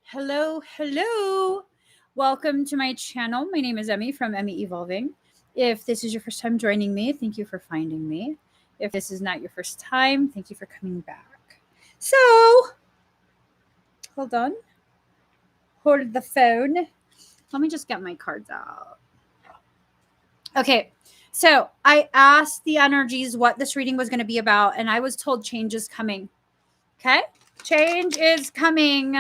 Hello, hello. Welcome to my channel. My name is Emmie from Emmie Evolving. If this is your first time joining me, thank you for finding me. If this is not your first time, thank you for coming back. So, hold on. Hold the phone. Let me just get my cards out. Okay, so I asked the energies what this reading was going to be about, and I was told change is coming. Okay, change is coming.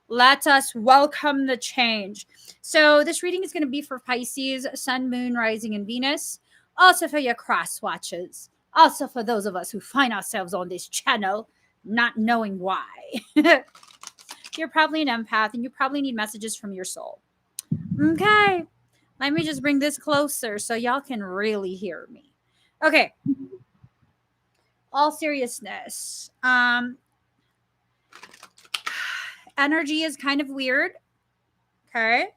Let us welcome the change. So this reading is going to be for Pisces, Sun, Moon, Rising, and Venus. Also for your cross watchers. Also for those of us who find ourselves on this channel not knowing why. You're probably an empath and you probably need messages from your soul. Okay, let me just bring this closer so y'all can really hear me. Okay, all seriousness. Energy is kind of weird. Okay.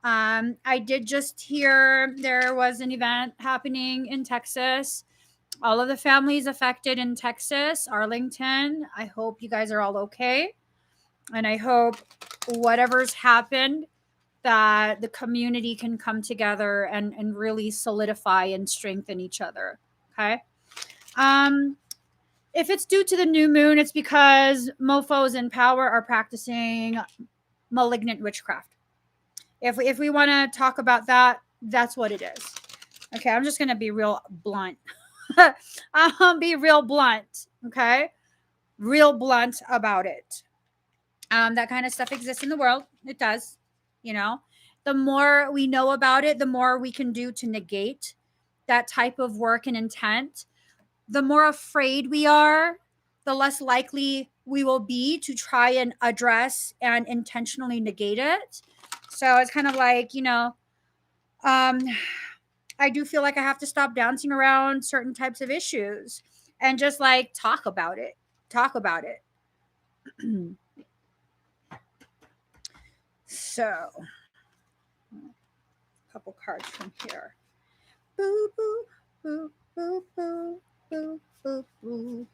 I did just hear there was an event happening in Texas. All of the families affected in Texas, Arlington. I hope you guys are all okay. And I hope whatever's happened, that the community can come together and really solidify and strengthen each other. Okay. If it's due to the new moon, it's because mofos in power are practicing malignant witchcraft. If we want to talk about that, that's what it is. Okay, I'm just going to be real blunt. Be real blunt, okay? Real blunt about it. That kind of stuff exists in the world. It does, you know. The more we know about it, the more we can do to negate that type of work and intent. The more afraid we are, the less likely we will be to try and address and intentionally negate it. So it's kind of like, I do feel like I have to stop dancing around certain types of issues and just like talk about it. Talk about it. So, a couple cards from here. Boo, boo, boo, boo, boo, boo, boo, boo.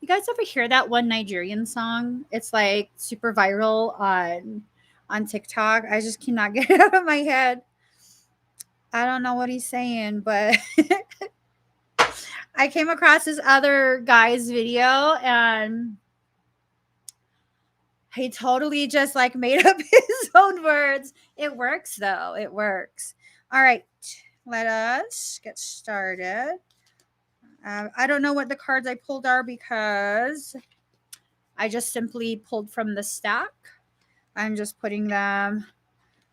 You guys ever hear that one Nigerian song? It's like super viral on TikTok. I just cannot get it out of my head. I don't know what he's saying, but I came across this other guy's video and he totally just like made up his own words. It works though. It works. All right. Let us get started. I don't know what the cards I pulled are because I just simply pulled from the stack. I'm just putting them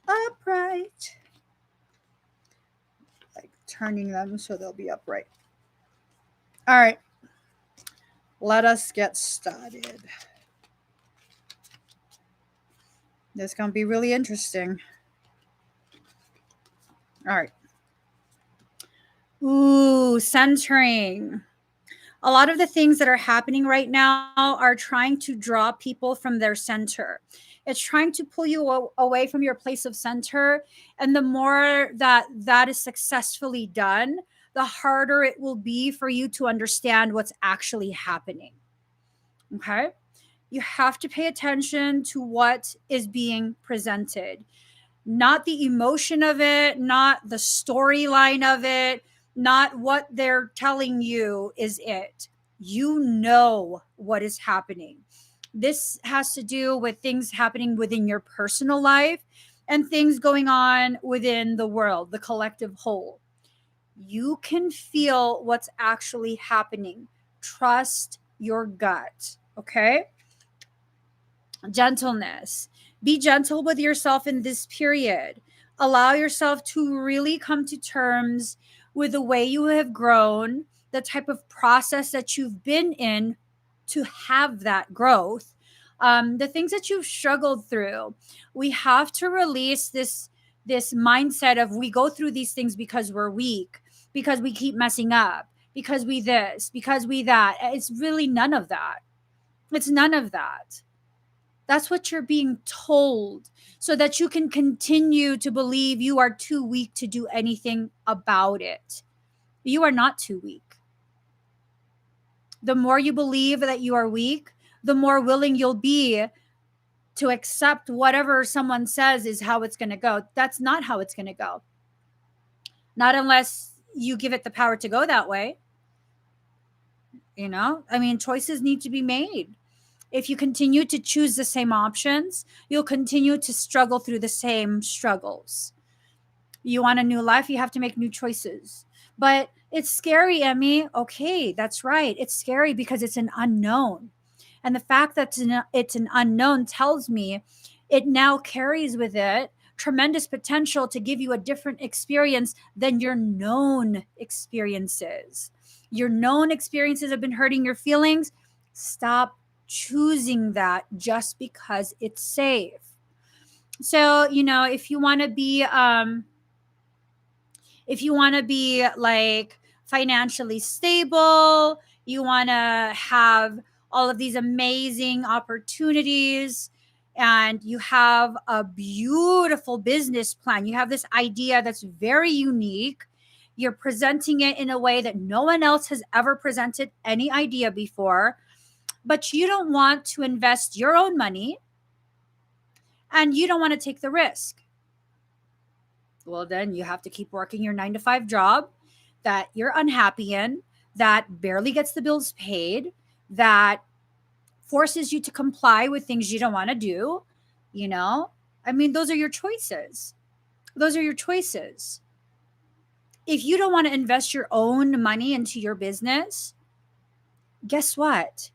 upright. Like turning them so they'll be upright. All right. Let us get started. This is going to be really interesting. All right. Ooh, centering. A lot of the things that are happening right now are trying to draw people from their center. It's trying to pull you away from your place of center. And the more that is successfully done, the harder it will be for you to understand what's actually happening. Okay? You have to pay attention to what is being presented, not the emotion of it, not the storyline of it, not what they're telling you is it. You know what is happening. This has to do with things happening within your personal life and things going on within the world, the collective whole. You can feel what's actually happening. Trust your gut, okay? Gentleness. Be gentle with yourself in this period. Allow yourself to really come to terms with the way you have grown, the type of process that you've been in to have that growth, the things that you've struggled through. We have to release this mindset of we go through these things because we're weak, because we keep messing up, because we this, because we that. It's really none of that. It's none of that. That's what you're being told, so that you can continue to believe you are too weak to do anything about it. You are not too weak. The more you believe that you are weak, the more willing you'll be to accept whatever someone says is how it's going to go. That's not how it's going to go. Not unless you give it the power to go that way. You know, I mean, choices need to be made. If you continue to choose the same options, you'll continue to struggle through the same struggles. You want a new life, you have to make new choices. But it's scary, Emmie. Okay, that's right. It's scary because it's an unknown. And the fact that it's an unknown tells me it now carries with it tremendous potential to give you a different experience than your known experiences. Your known experiences have been hurting your feelings. Stop choosing that just because it's safe. So, you know, if you want to be like financially stable, you want to have all of these amazing opportunities, and you have a beautiful business plan, you have this idea that's very unique, you're presenting it in a way that no one else has ever presented any idea before, but you don't want to invest your own money and you don't want to take the risk. Well, then you have to keep working your 9-to-5 job that you're unhappy in, that barely gets the bills paid, that forces you to comply with things you don't want to do. You know, I mean, those are your choices. Those are your choices. If you don't want to invest your own money into your business, guess what?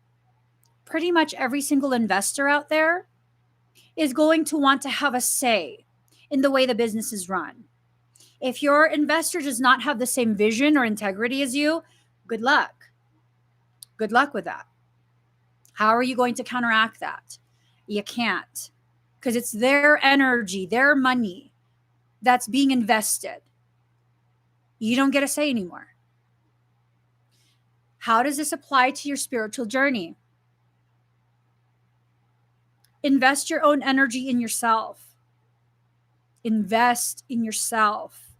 Pretty much every single investor out there is going to want to have a say in the way the business is run. If your investor does not have the same vision or integrity as you, good luck. Good luck with that. How are you going to counteract that? You can't, because it's their energy, their money that's being invested. You don't get a say anymore. How does this apply to your spiritual journey? Invest your own energy in yourself. Invest in yourself.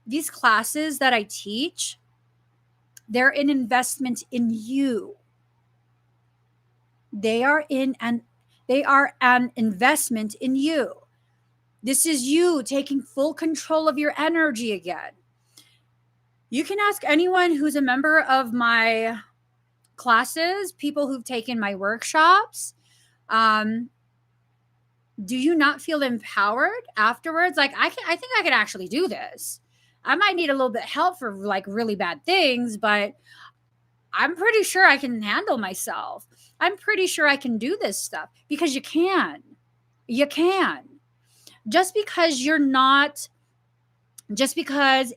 These classes that I teach, they're an investment in you. They are an investment in you. This is you taking full control of your energy again. You can ask anyone who's a member of my classes, people who've taken my workshops. Do you not feel empowered afterwards? Like, I think I could actually do this. I might need a little bit of help for like really bad things, but I'm pretty sure I can handle myself. I'm pretty sure I can do this stuff, because you can. You can. Just because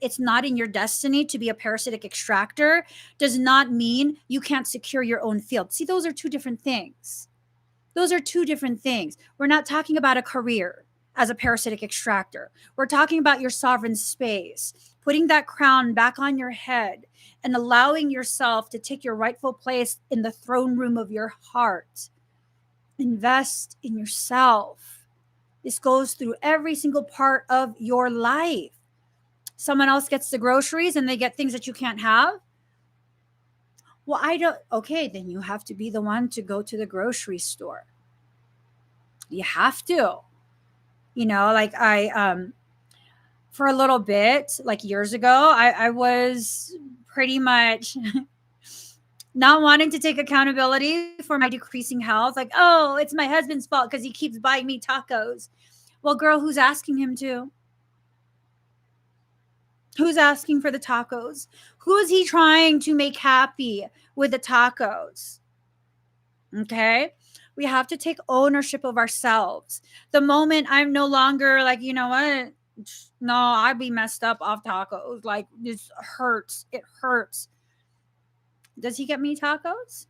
it's not in your destiny to be a parasitic extractor does not mean you can't secure your own field. See, those are two different things. Those are two different things. We're not talking about a career as a parasitic extractor. We're talking about your sovereign space, putting that crown back on your head and allowing yourself to take your rightful place in the throne room of your heart. Invest in yourself. This goes through every single part of your life. Someone else gets the groceries and they get things that you can't have. Well, I don't. Okay, then you have to be the one to go to the grocery store. You have to. You know, like for a little bit, like years ago, I was pretty much not wanting to take accountability for my decreasing health. Like, oh, it's my husband's fault because he keeps buying me tacos. Well, girl, who's asking him to? Who's asking for the tacos? Who is he trying to make happy with the tacos? Okay. We have to take ownership of ourselves. The moment I'm no longer like, you know what? No, I'd be messed up off tacos. Like, this hurts. It hurts. Does he get me tacos?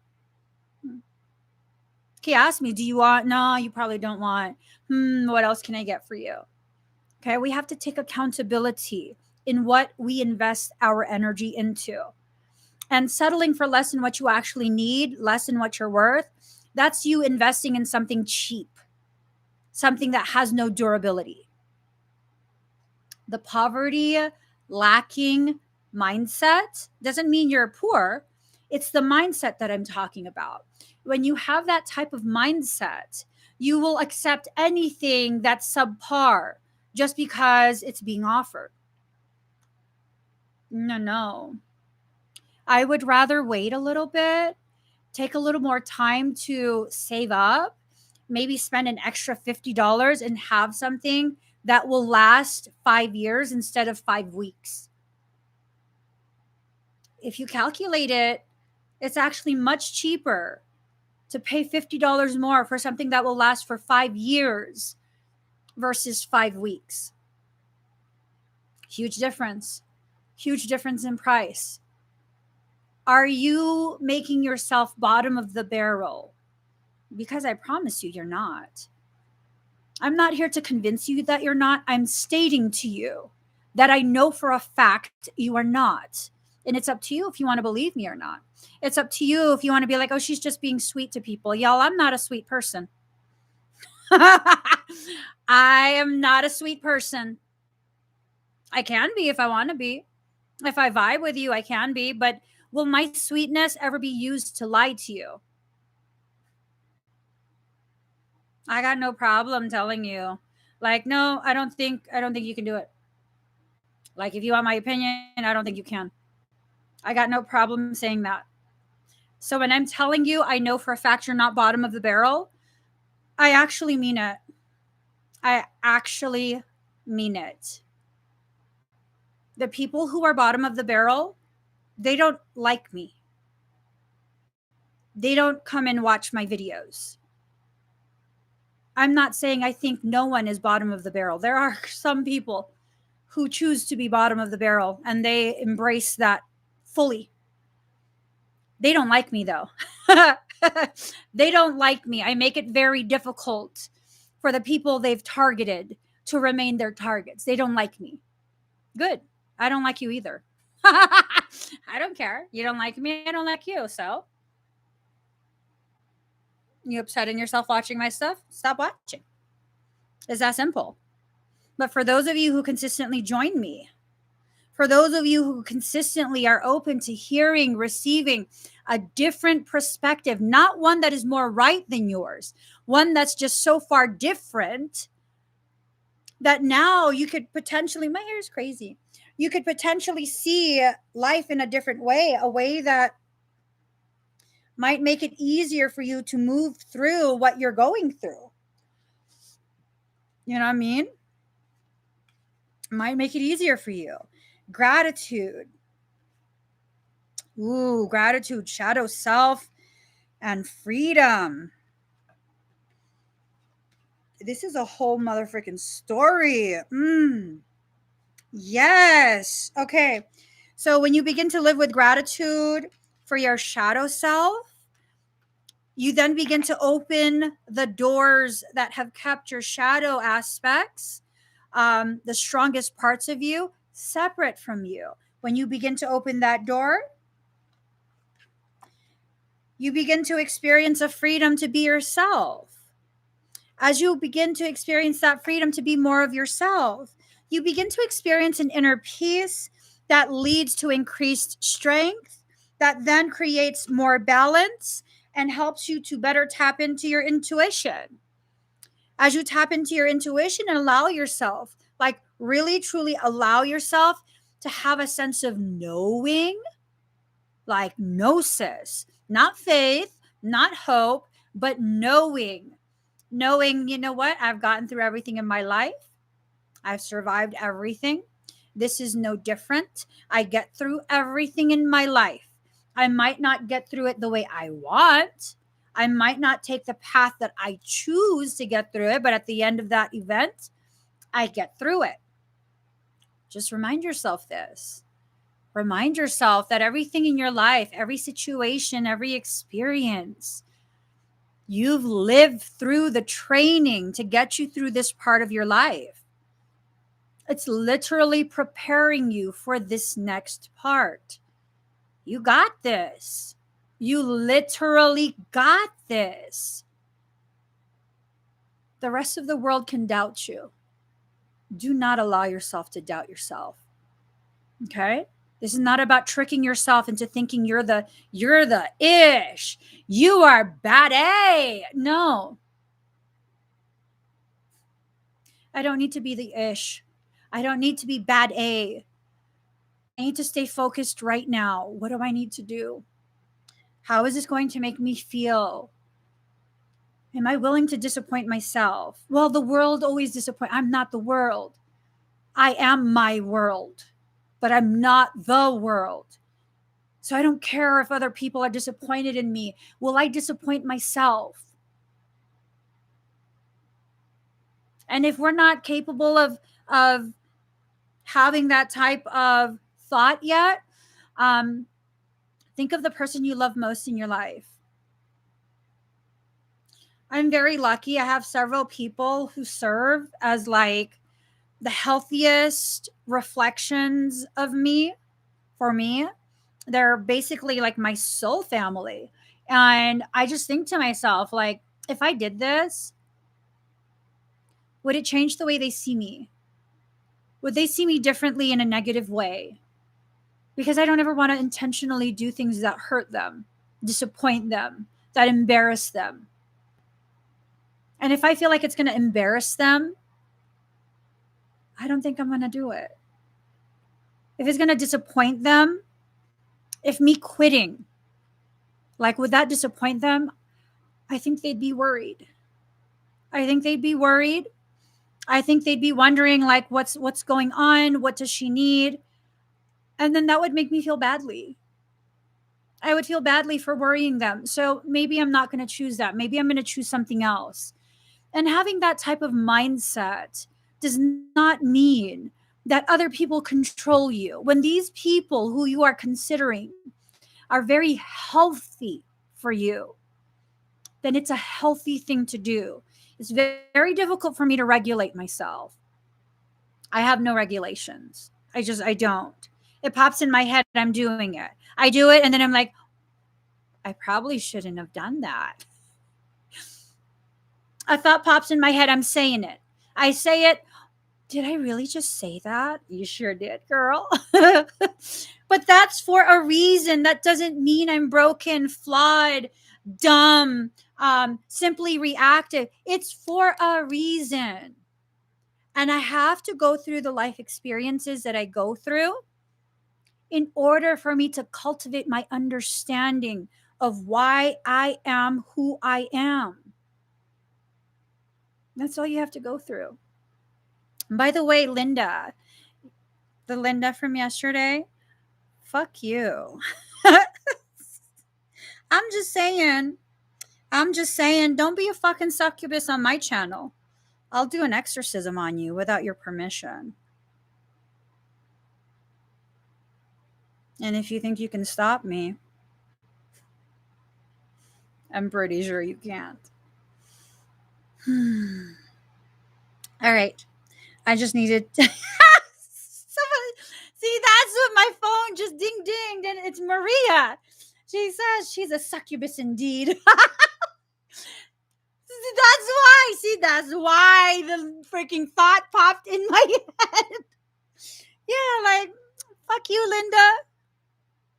He asked me, do you want? No, you probably don't want. What else can I get for you? Okay. We have to take accountability in what we invest our energy into. And settling for less than what you actually need, less than what you're worth, That's you investing in something cheap, something that has no durability. The poverty lacking mindset doesn't mean you're poor. It's the mindset that I'm talking about. When you have that type of mindset, you will accept anything that's subpar just because it's being offered. No. I would rather wait a little bit, take a little more time to save up, maybe spend an extra $50 and have something that will last 5 years instead of 5 weeks. If you calculate it, it's actually much cheaper to pay $50 more for something that will last for 5 years versus 5 weeks. Huge difference. Huge difference in price. Are you making yourself bottom of the barrel? Because I promise you, you're not. I'm not here to convince you that you're not. I'm stating to you that I know for a fact you are not. And it's up to you if you want to believe me or not. It's up to you if you want to be like, oh, she's just being sweet to people. Y'all, I'm not a sweet person. I am not a sweet person. I can be if I want to be. If I vibe with you, I can be. But will my sweetness ever be used to lie to you? I got no problem telling you. Like, no, I don't think you can do it. Like, if you want my opinion, I don't think you can. I got no problem saying that. So when I'm telling you, I know for a fact you're not bottom of the barrel, I actually mean it. I actually mean it. The people who are bottom of the barrel, they don't like me. They don't come and watch my videos. I'm not saying I think no one is bottom of the barrel. There are some people who choose to be bottom of the barrel and they embrace that fully. They don't like me though. They don't like me. I make it very difficult for the people they've targeted to remain their targets. They don't like me. Good. I don't like you either. I don't care. You don't like me. I don't like you. So you upsetting yourself watching my stuff? Stop watching. It's that simple. But for those of you who consistently join me, for those of you who consistently are open to hearing, receiving a different perspective, not one that is more right than yours, one that's just so far different that now you could potentially, my hair is crazy, you could potentially see life in a different way, a way that might make it easier for you to move through what you're going through. You know what I mean? Might make it easier for you. Gratitude. Ooh, gratitude, shadow self, and freedom. This is a whole motherfucking story. Yes. Okay. So when you begin to live with gratitude for your shadow self, you then begin to open the doors that have kept your shadow aspects, the strongest parts of you, separate from you. When you begin to open that door, you begin to experience a freedom to be yourself. As you begin to experience that freedom to be more of yourself, you begin to experience an inner peace that leads to increased strength, that then creates more balance and helps you to better tap into your intuition. As you tap into your intuition and allow yourself, like really truly allow yourself to have a sense of knowing, like gnosis, not faith, not hope, but knowing, you know what? I've gotten through everything in my life. I've survived everything. This is no different. I get through everything in my life. I might not get through it the way I want. I might not take the path that I choose to get through it, but at the end of that event, I get through it. Just remind yourself this. Remind yourself that everything in your life, every situation, every experience, you've lived through the training to get you through this part of your life. It's literally preparing you for this next part. You got this. You literally got this. The rest of the world can doubt you. Do not allow yourself to doubt yourself. Okay? This is not about tricking yourself into thinking you're the ish. You are bad A. No. I don't need to be the ish. I don't need to be bad A. I need to stay focused right now. What do I need to do? How is this going to make me feel? Am I willing to disappoint myself? Well, the world always disappoints. I'm not the world. I am my world, but I'm not the world. So I don't care if other people are disappointed in me. Will I disappoint myself? And if we're not capable of having that type of thought yet, think of the person you love most in your life. I'm very lucky. I have several people who serve as like the healthiest reflections of me for me. They're basically like my soul family. And I just think to myself, like, if I did this, would it change the way they see me? Would they see me differently in a negative way? Because I don't ever want to intentionally do things that hurt them, disappoint them, that embarrass them. And if I feel like it's going to embarrass them, I don't think I'm going to do it. If it's going to disappoint them, if me quitting, like, would that disappoint them? I think they'd be worried. I think they'd be worried. I think they'd be wondering, like, what's going on? What does she need? And then that would make me feel badly. I would feel badly for worrying them. So maybe I'm not going to choose that. Maybe I'm going to choose something else. And having that type of mindset does not mean that other people control you. When these people who you are considering are very healthy for you, then it's a healthy thing to do. It's very difficult for me to regulate myself. I have no regulations. I don't. It pops in my head, I'm doing it. I do it, and then I'm like, I probably shouldn't have done that. A thought pops in my head, I'm saying it. I say it. Did I really just say that? You sure did, girl. But that's for a reason. That doesn't mean I'm broken, flawed, dumb, simply reactive. It's for a reason. And I have to go through the life experiences that I go through in order for me to cultivate my understanding of why I am who I am. That's all you have to go through. And by the way, Linda, the Linda from yesterday, fuck you. I'm just saying, don't be a fucking succubus on my channel. I'll do an exorcism on you without your permission. And if you think you can stop me, I'm pretty sure you can't. All right. I just needed to. Somebody, see, that's what my phone just ding dinged, and it's Maria. She says she's a succubus indeed. That's why. See, that's why the freaking thought popped in my head. Yeah, like, fuck you, Linda.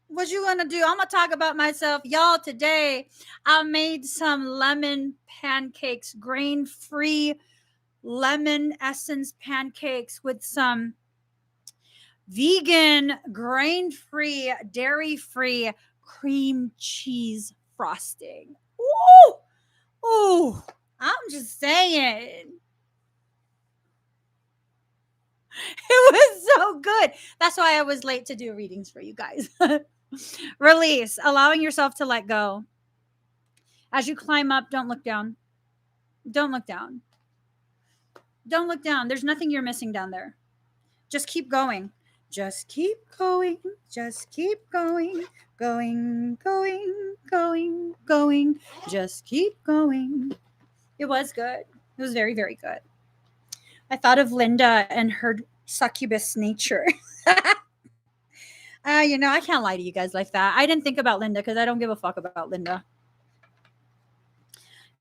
What you gonna do? I'm gonna talk about myself. Y'all, today I made some lemon pancakes, grain-free lemon essence pancakes with some vegan, grain-free, dairy-free cream cheese frosting. Ooh! Ooh! I'm just saying. It was so good. That's why I was late to do readings for you guys. Release, allowing yourself to let go. As you climb up, don't look down. Don't look down. Don't look down. There's nothing you're missing down there. Just keep going. Just keep going. Just keep going. Going, going, going, going. Just keep going. It was good. It was very, very good. I thought of Linda and her succubus nature. I can't lie to you guys like that. I didn't think about Linda because I don't give a fuck about Linda.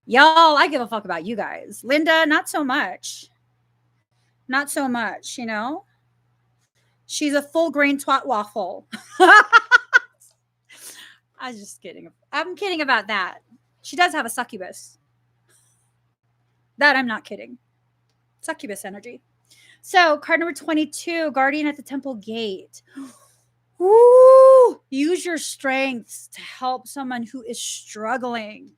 Y'all, I give a fuck about you guys. Linda, not so much. Not so much, She's a full grain twat waffle. I was just kidding. I'm kidding about that. She does have a succubus. That I'm not kidding. Succubus energy. So, card number 22, Guardian at the Temple Gate. Ooh, use your strengths to help someone who is struggling.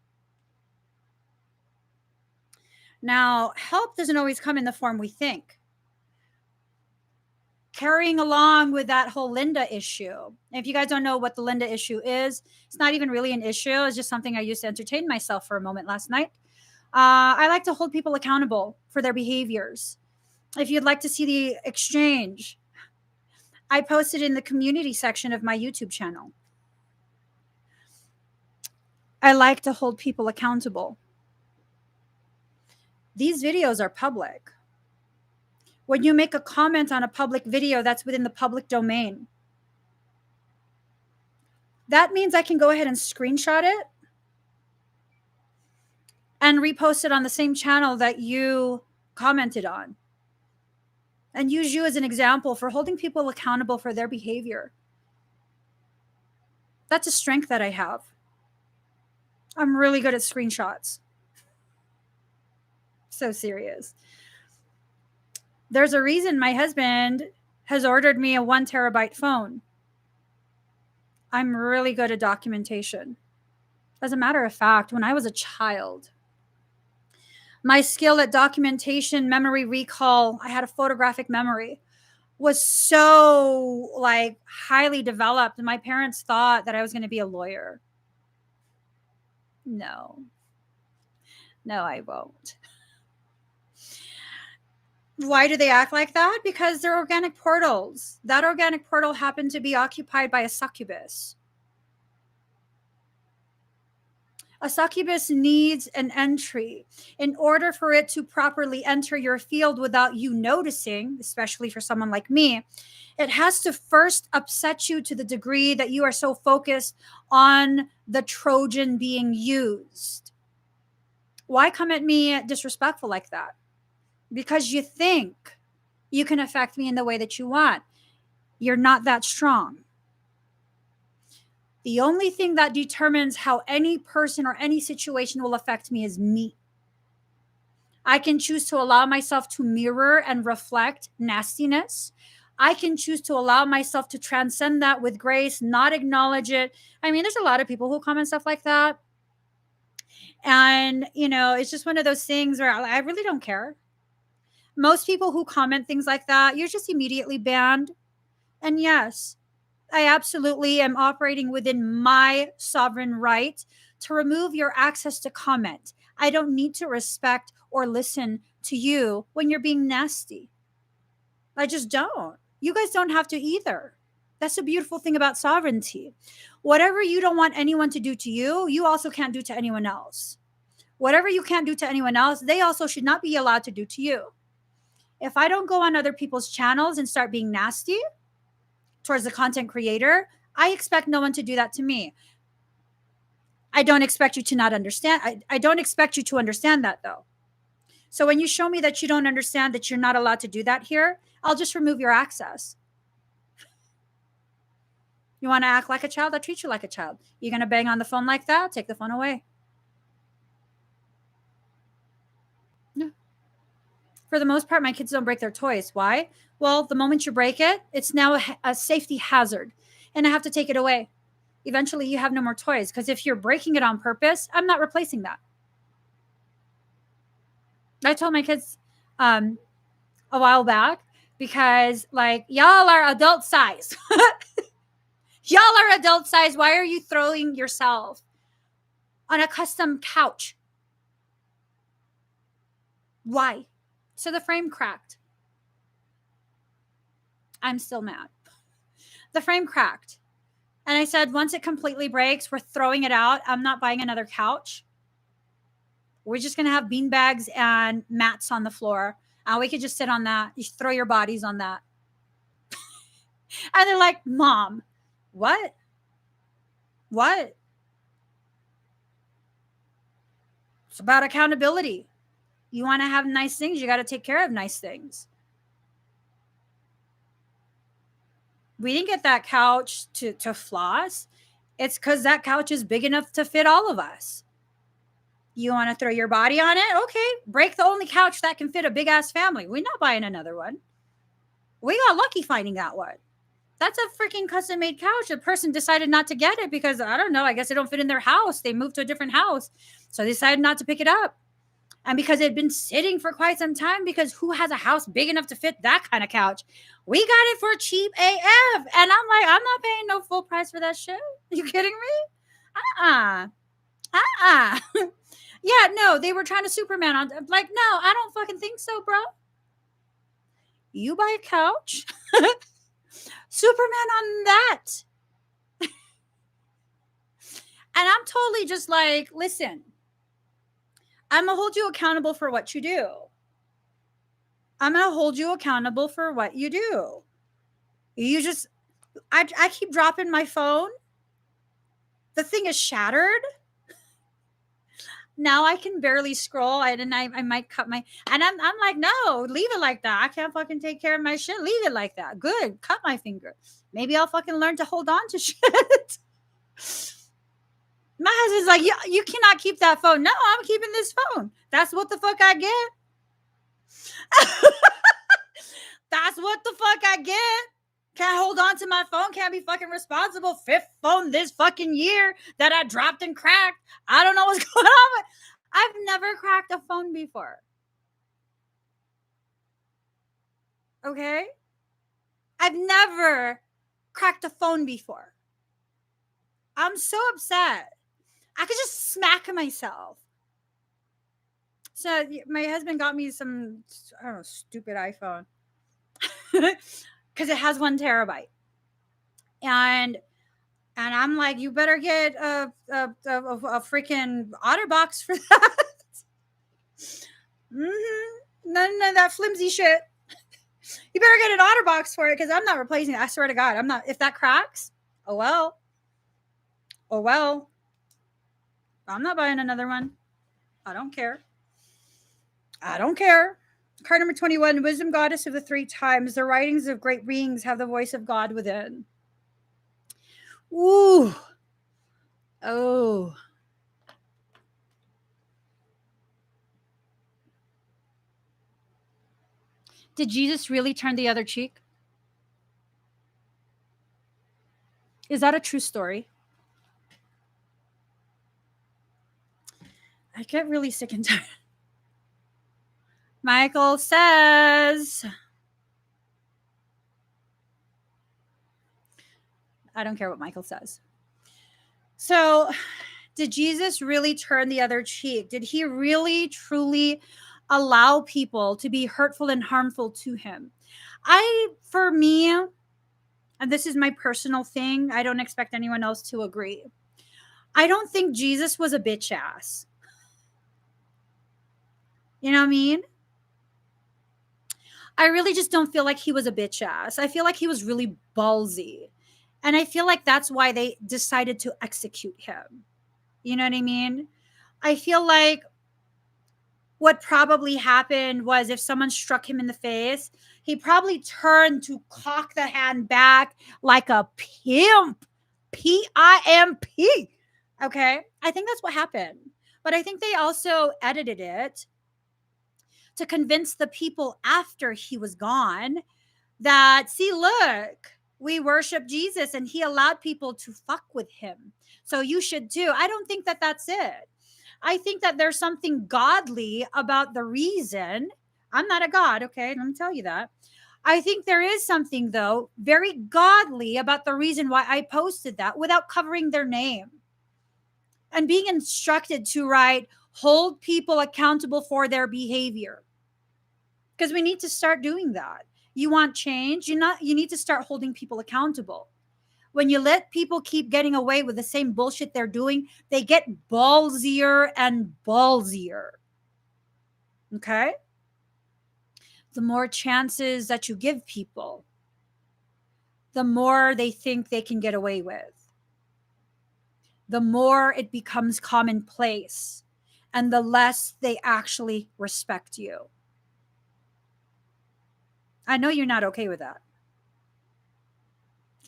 Now, help doesn't always come in the form we think. Carrying along with that whole Linda issue. If you guys don't know what the Linda issue is, it's not even really an issue. It's just something I used to entertain myself for a moment last night. I like to hold people accountable for their behaviors. If you'd like to see the exchange, I posted in the community section of my YouTube channel. I like to hold people accountable. These videos are public. When you make a comment on a public video, that's within the public domain. That means I can go ahead and screenshot it and repost it on the same channel that you commented on. And use you as an example for holding people accountable for their behavior. That's a strength that I have. I'm really good at screenshots. So serious. There's a reason my husband has ordered me a 1 terabyte phone. I'm really good at documentation. As a matter of fact, when I was a child, my skill at documentation, memory recall, I had a photographic memory, was so highly developed. My parents thought that I was going to be a lawyer. No, I won't. Why do they act like that? Because they're organic portals. That organic portal happened to be occupied by a succubus. A succubus needs an entry. In order for it to properly enter your field without you noticing, especially for someone like me, it has to first upset you to the degree that you are so focused on the Trojan being used. Why come at me disrespectful like that? Because you think you can affect me in the way that you want. You're not that strong. The only thing that determines how any person or any situation will affect me is me. I can choose to allow myself to mirror and reflect nastiness. I can choose to allow myself to transcend that with grace, not acknowledge it. I mean, there's a lot of people who comment stuff like that. And, it's just one of those things where I really don't care. Most people who comment things like that, you're just immediately banned. And yes, I absolutely am operating within my sovereign right to remove your access to comment. I don't need to respect or listen to you when you're being nasty. I just don't. You guys don't have to either. That's the beautiful thing about sovereignty. Whatever you don't want anyone to do to you, you also can't do to anyone else. Whatever you can't do to anyone else, they also should not be allowed to do to you. If I don't go on other people's channels and start being nasty towards the content creator, I expect no one to do that to me. I don't expect you to not understand. I don't expect you to understand that, though. So when you show me that you don't understand that you're not allowed to do that here, I'll just remove your access. You want to act like a child? I'll treat you like a child. You're going to bang on the phone like that? Take the phone away. No. For the most part, my kids don't break their toys. Why? Well, the moment you break it, it's now a safety hazard, and I have to take it away. Eventually, you have no more toys, because if you're breaking it on purpose, I'm not replacing that. I told my kids a while back, because y'all are adult size. Y'all are adult size. Why are you throwing yourself on a custom couch? Why? So the frame cracked. I'm still mad. The frame cracked. And I said, once it completely breaks, we're throwing it out. I'm not buying another couch. We're just going to have bean bags and mats on the floor. And we could just sit on that. You throw your bodies on that. And they're like, Mom, What? What? It's about accountability. You want to have nice things, you got to take care of nice things. We didn't get that couch to floss. It's because that couch is big enough to fit all of us. You want to throw your body on it? Okay, break the only couch that can fit a big ass family. We're not buying another one. We got lucky finding that one. That's a freaking custom made couch. The person decided not to get it because, I don't know, I guess it don't fit in their house. They moved to a different house. So they decided not to pick it up. And because it had been sitting for quite some time, because who has a house big enough to fit that kind of couch? We got it for cheap AF. And I'm like, I'm not paying no full price for that shit. Are you kidding me? Yeah, no, they were trying to Superman on. Like, no, I don't fucking think so, bro. You buy a couch, Superman on that. And I'm totally just like, listen, I'm going to hold you accountable for what you do. I'm going to hold you accountable for what you do. You just, I keep dropping my phone. The thing is shattered. Now I can barely scroll. I might cut my, and I'm like, no, leave it like that. I can't fucking take care of my shit. Leave it like that. Good. Cut my finger. Maybe I'll fucking learn to hold on to shit. My husband's like, you cannot keep that phone. No, I'm keeping this phone. That's what the fuck I get. That's what the fuck I get. Can't hold on to my phone. Can't be fucking responsible. 5th phone this fucking year that I dropped and cracked. I don't know what's going on with. I've never cracked a phone before. Okay? I've never cracked a phone before. I'm so upset. I could just smack myself. So my husband got me some, I don't know, stupid iPhone. Because it has 1 terabyte. And I'm like, you better get a freaking OtterBox for that. None of that flimsy shit. You better get an OtterBox for it because I'm not replacing it. I swear to God, I'm not. If that cracks, oh well. Oh well. I'm not buying another one. I don't care. I don't care. Card number 21, Wisdom Goddess of the 3 times. The writings of great beings have the voice of God within. Ooh. Oh. Did Jesus really turn the other cheek? Is that a true story? I get really sick and tired. Michael says, I don't care what Michael says. So, did Jesus really turn the other cheek? Did he really, truly allow people to be hurtful and harmful to him? For me, and this is my personal thing, I don't expect anyone else to agree. I don't think Jesus was a bitch ass. You know what I mean? I really just don't feel like he was a bitch ass. I feel like he was really ballsy. And I feel like that's why they decided to execute him. You know what I mean? I feel like what probably happened was if someone struck him in the face, he probably turned to cock the hand back like a pimp. P-I-M-P. Okay? I think that's what happened. But I think they also edited it to convince the people after he was gone that, see, look, we worship Jesus and he allowed people to fuck with him. So you should too. I don't think that that's it. I think that there's something godly about the reason. I'm not a god, okay? Let me tell you that. I think there is something, though, very godly about the reason why I posted that without covering their name and being instructed to write, hold people accountable for their behavior. Because we need to start doing that. You want change? You need to start holding people accountable. When you let people keep getting away with the same bullshit they're doing, they get ballsier and ballsier. Okay? The more chances that you give people, the more they think they can get away with, the more it becomes commonplace, and the less they actually respect you. I know you're not okay with that.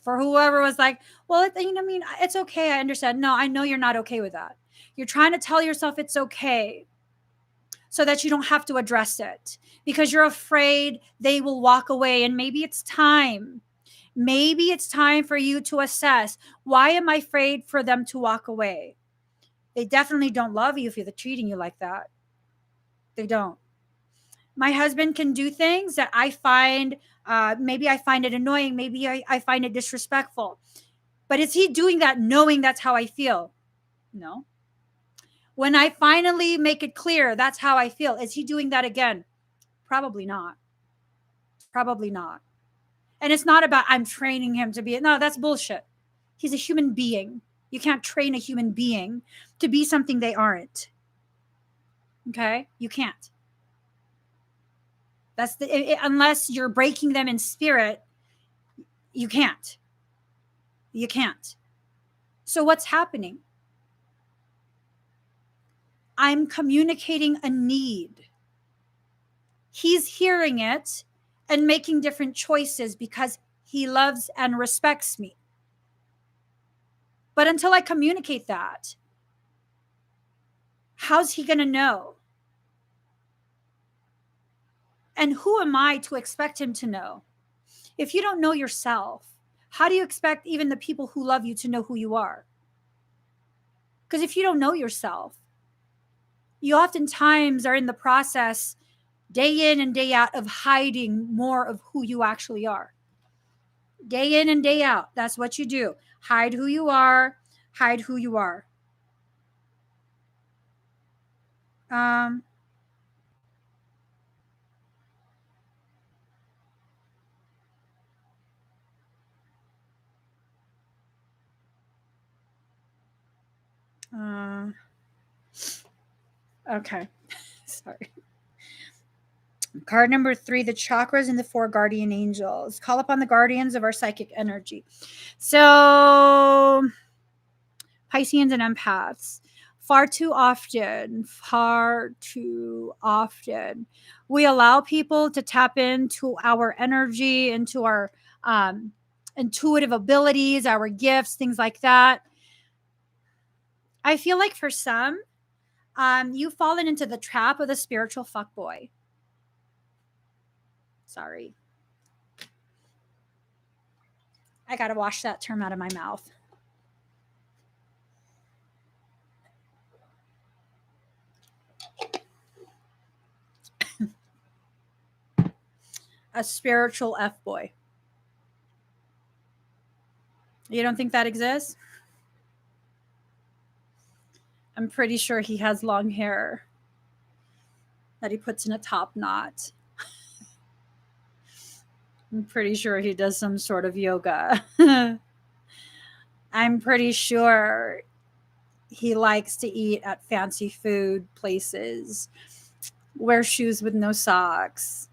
For whoever was like, well, I mean, it's okay. I understand. No, I know you're not okay with that. You're trying to tell yourself it's okay so that you don't have to address it because you're afraid they will walk away. And maybe it's time. Maybe it's time for you to assess, why am I afraid for them to walk away? They definitely don't love you if they're treating you like that. They don't. My husband can do things that I find, maybe I find it annoying. Maybe I find it disrespectful. But is he doing that knowing that's how I feel? No. When I finally make it clear that's how I feel, is he doing that again? Probably not. Probably not. And it's not about I'm training him to be, no, that's bullshit. He's a human being. You can't train a human being to be something they aren't. Okay? You can't. That's unless you're breaking them in spirit, you can't. You can't. So what's happening? I'm communicating a need. He's hearing it and making different choices because he loves and respects me. But until I communicate that, how's he going to know? And who am I to expect him to know? If you don't know yourself, how do you expect even the people who love you to know who you are? Because if you don't know yourself, you oftentimes are in the process day in and day out of hiding more of who you actually are. Day in and day out, that's what you do. Hide who you are, hide who you are. Okay. Sorry. Card number 3, the chakras and the 4 guardian angels. Call upon the guardians of our psychic energy. So, Pisceans and empaths. Far too often, we allow people to tap into our energy, into our intuitive abilities, our gifts, things like that. I feel like for some, you've fallen into the trap of the spiritual fuckboy. Sorry. I got to wash that term out of my mouth. A spiritual F-boy. You don't think that exists? I'm pretty sure he has long hair that he puts in a top knot. I'm pretty sure he does some sort of yoga. I'm pretty sure he likes to eat at fancy food places, wear shoes with no socks,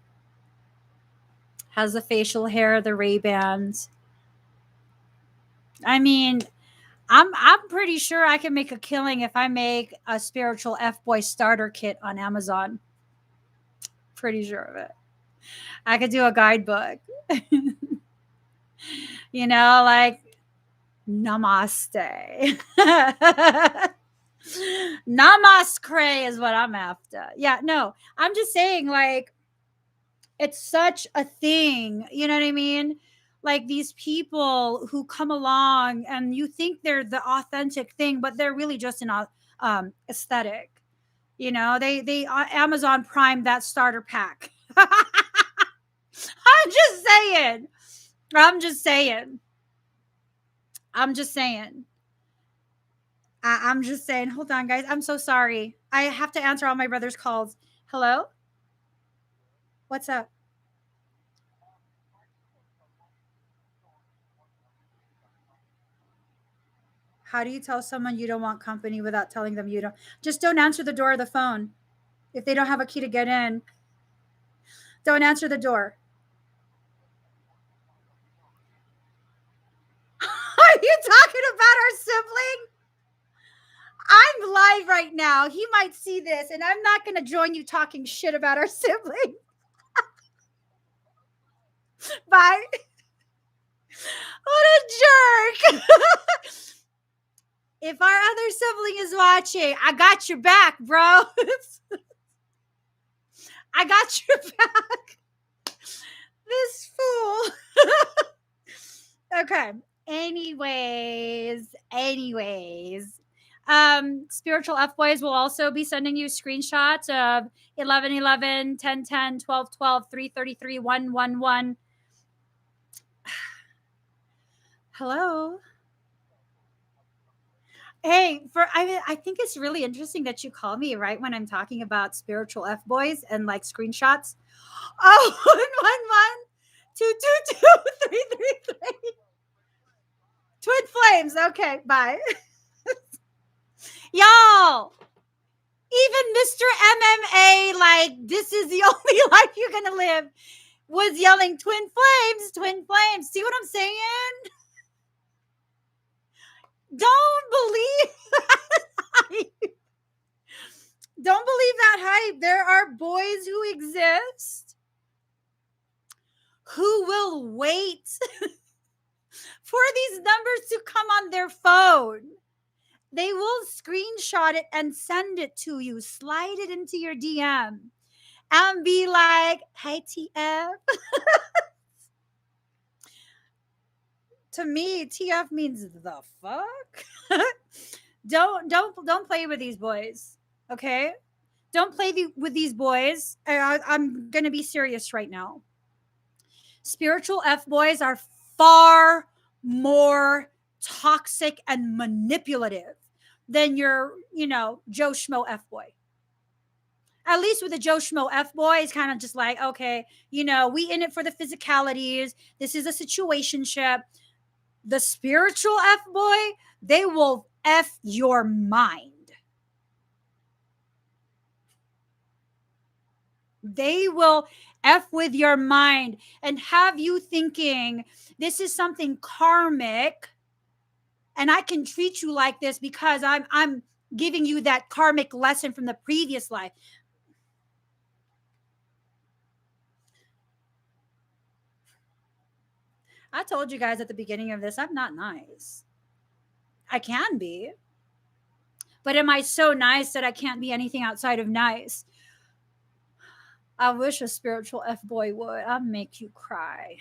has the facial hair, the Ray-Bans. I mean, I'm pretty sure I can make a killing if I make a spiritual F-boy starter kit on Amazon. Pretty sure of it. I could do a guidebook. You know, like namaste. Namaste is what I'm after. Yeah, no, I'm just saying, like, it's such a thing. You know what I mean? Like these people who come along and you think they're the authentic thing, but they're really just an aesthetic. You know, they Amazon Prime that starter pack. I'm just saying. I'm just saying. I'm just saying. I'm just saying. Hold on, guys. I'm so sorry. I have to answer all my brother's calls. Hello? What's up? How do you tell someone you don't want company without telling them you don't? Just don't answer the door or the phone. If they don't have a key to get in, don't answer the door. I'm live right now. He might see this, and I'm not going to join you talking shit about our sibling. Bye. What a jerk. If our other sibling is watching, I got your back, bro. I got your back. This fool. Okay. Anyways. Spiritual F boys will also be sending you screenshots of 11:11, 10:10, 12:12, 3:33, 1:11. Hello. Hey, I think it's really interesting that you call me right when I'm talking about spiritual F boys and like screenshots. Oh, 111, 222, 333. Twin flames. Okay, bye. Y'all, even Mr. MMA, like, this is the only life you're going to live, was yelling twin flames, twin flames. See what I'm saying? Don't believe that. Don't believe that hype. There are boys who exist who will wait for these numbers to come on their phone. They will screenshot it and send it to you, slide it into your DM, and be like, hey, TF. To me, TF means the fuck. Don't play with these boys, okay? Don't play with these boys. I'm gonna be serious right now. Spiritual F boys are far more toxic and manipulative than your, Joe Schmo F boy. At least with a Joe Schmo F boy, it's kind of just like, okay, we in it for the physicalities. This is a situationship. The spiritual F boy, they will F your mind. They will F with your mind and have you thinking this is something karmic and I can treat you like this because I'm giving you that karmic lesson from the previous life. I told you guys at the beginning of this, I'm not nice. I can be. But am I so nice that I can't be anything outside of nice? I wish a spiritual F boy would. I'll make you cry.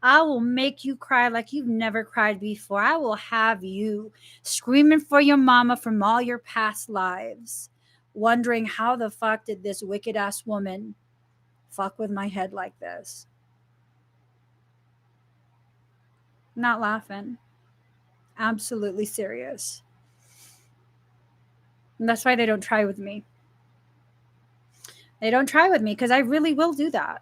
I will make you cry like you've never cried before. I will have you screaming for your mama from all your past lives, wondering how the fuck did this wicked ass woman fuck with my head like this. Not laughing. Absolutely serious. And that's why they don't try with me. They don't try with me because I really will do that.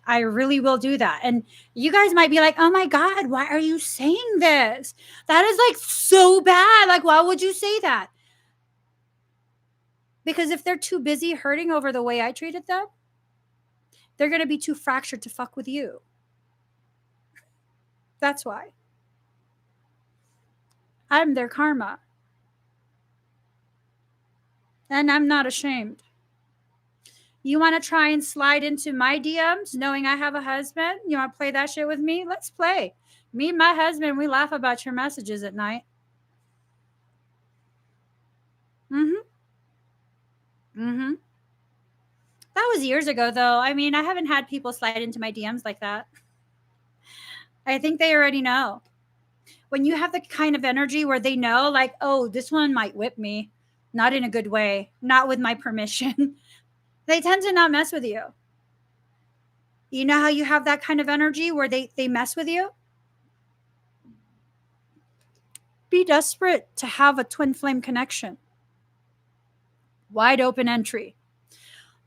I really will do that. And you guys might be like, oh my God, why are you saying this? That is like so bad. Like, why would you say that? Because if they're too busy hurting over the way I treated them, they're going to be too fractured to fuck with you. That's why. I'm their karma. And I'm not ashamed. You want to try and slide into my DMs knowing I have a husband? You want to play that shit with me? Let's play. Me and my husband, we laugh about your messages at night. Mm-hmm. That was years ago, though. I mean, I haven't had people slide into my DMs like that. I think they already know. When you have the kind of energy where they know, like, oh, this one might whip me, not in a good way, not with my permission, they tend to not mess with you. You know how you have that kind of energy where they mess with you? Be desperate to have a twin flame connection. Wide open entry.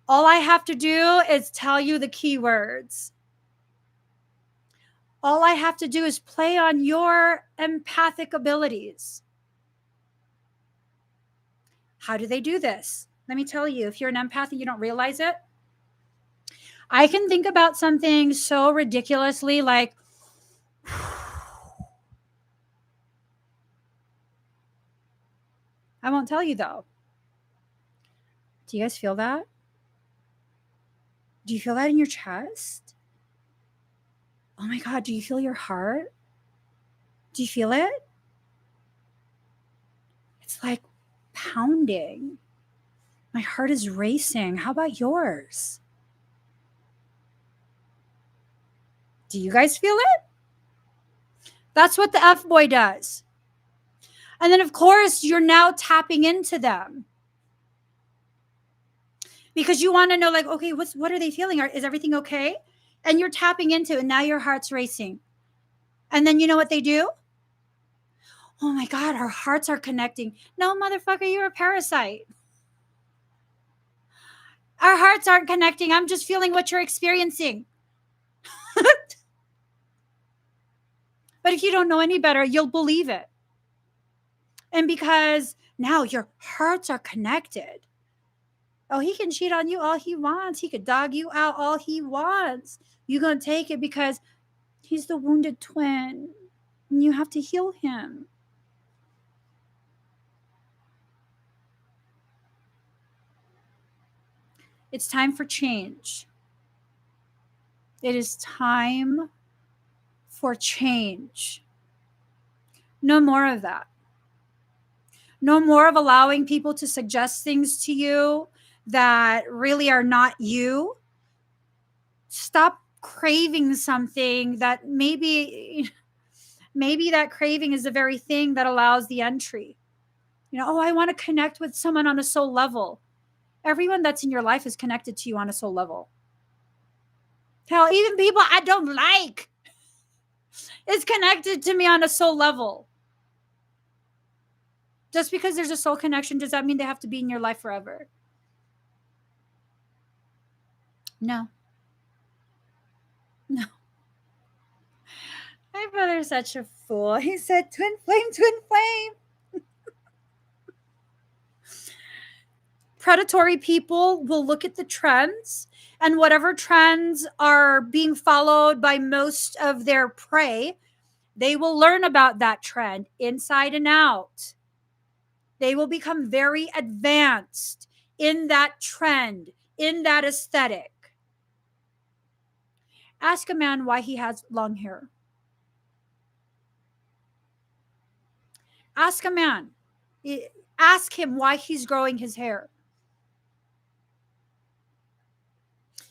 All I have to do is tell you the keywords. All I have to do is play on your empathic abilities. How do they do this? Let me tell you, if you're an empath and you don't realize it, I can think about something so ridiculously like, I won't tell you though. Do you guys feel that? Do you feel that in your chest? Oh my God, do you feel your heart? Do you feel it? It's like pounding. My heart is racing. How about yours? Do you guys feel it? That's what the F boy does. And then, of course, you're now tapping into them because you want to know, like, okay, what are they feeling? Is everything okay? And you're tapping into it, and now your heart's racing. And then you know what they do? Oh my God, our hearts are connecting. No, motherfucker, you're a parasite. Our hearts aren't connecting. I'm just feeling what you're experiencing. But if you don't know any better, you'll believe it. And because now your hearts are connected. Oh, he can cheat on you all he wants. He could dog you out all he wants. You're going to take it because he's the wounded twin. And you have to heal him. It's time for change. It is time for change. No more of that. No more of allowing people to suggest things to you that really are not you. Stop craving something that maybe that craving is the very thing that allows the entry. Oh, I want to connect with someone on a soul level. Everyone that's in your life is connected to you on a soul level. Hell, even people I don't like is connected to me on a soul level. Just because there's a soul connection, does that mean they have to be in your life forever? No. No. My brother's such a fool. He said, twin flame, twin flame. Predatory people will look at the trends, and whatever trends are being followed by most of their prey, they will learn about that trend inside and out. They will become very advanced in that trend, in that aesthetic. Ask a man why he has long hair. Ask a man. Ask him why he's growing his hair.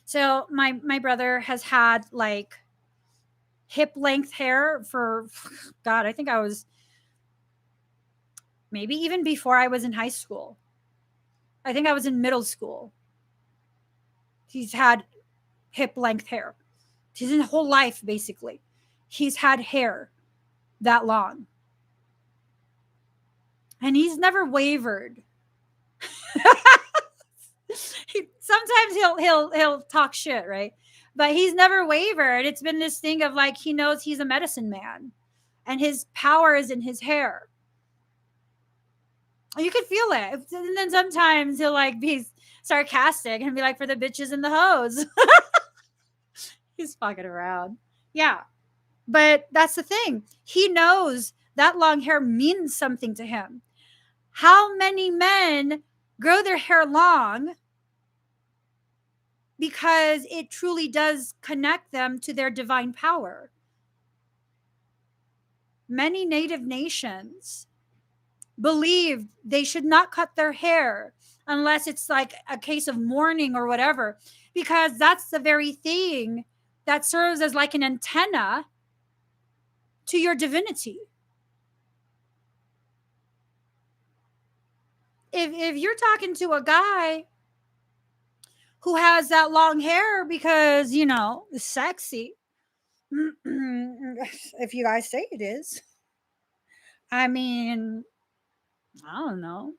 So my brother has had like hip length hair for, God, I think I was maybe even before I was in high school. I think I was in middle school. He's had hip length hair. His whole life, basically. He's had hair that long. And he's never wavered. Sometimes he'll talk shit, right? But he's never wavered. It's been this thing of like, he knows he's a medicine man and his power is in his hair. You can feel it. And then sometimes he'll like be sarcastic and be like, for the bitches and the hoes. He's fucking around. Yeah. But that's the thing. He knows that long hair means something to him. How many men grow their hair long because it truly does connect them to their divine power? Many native nations believe they should not cut their hair unless it's like a case of mourning or whatever, because that's the very thing that serves as like an antenna to your divinity. If you're talking to a guy who has that long hair because, it's sexy, if you guys say it is, I mean, I don't know.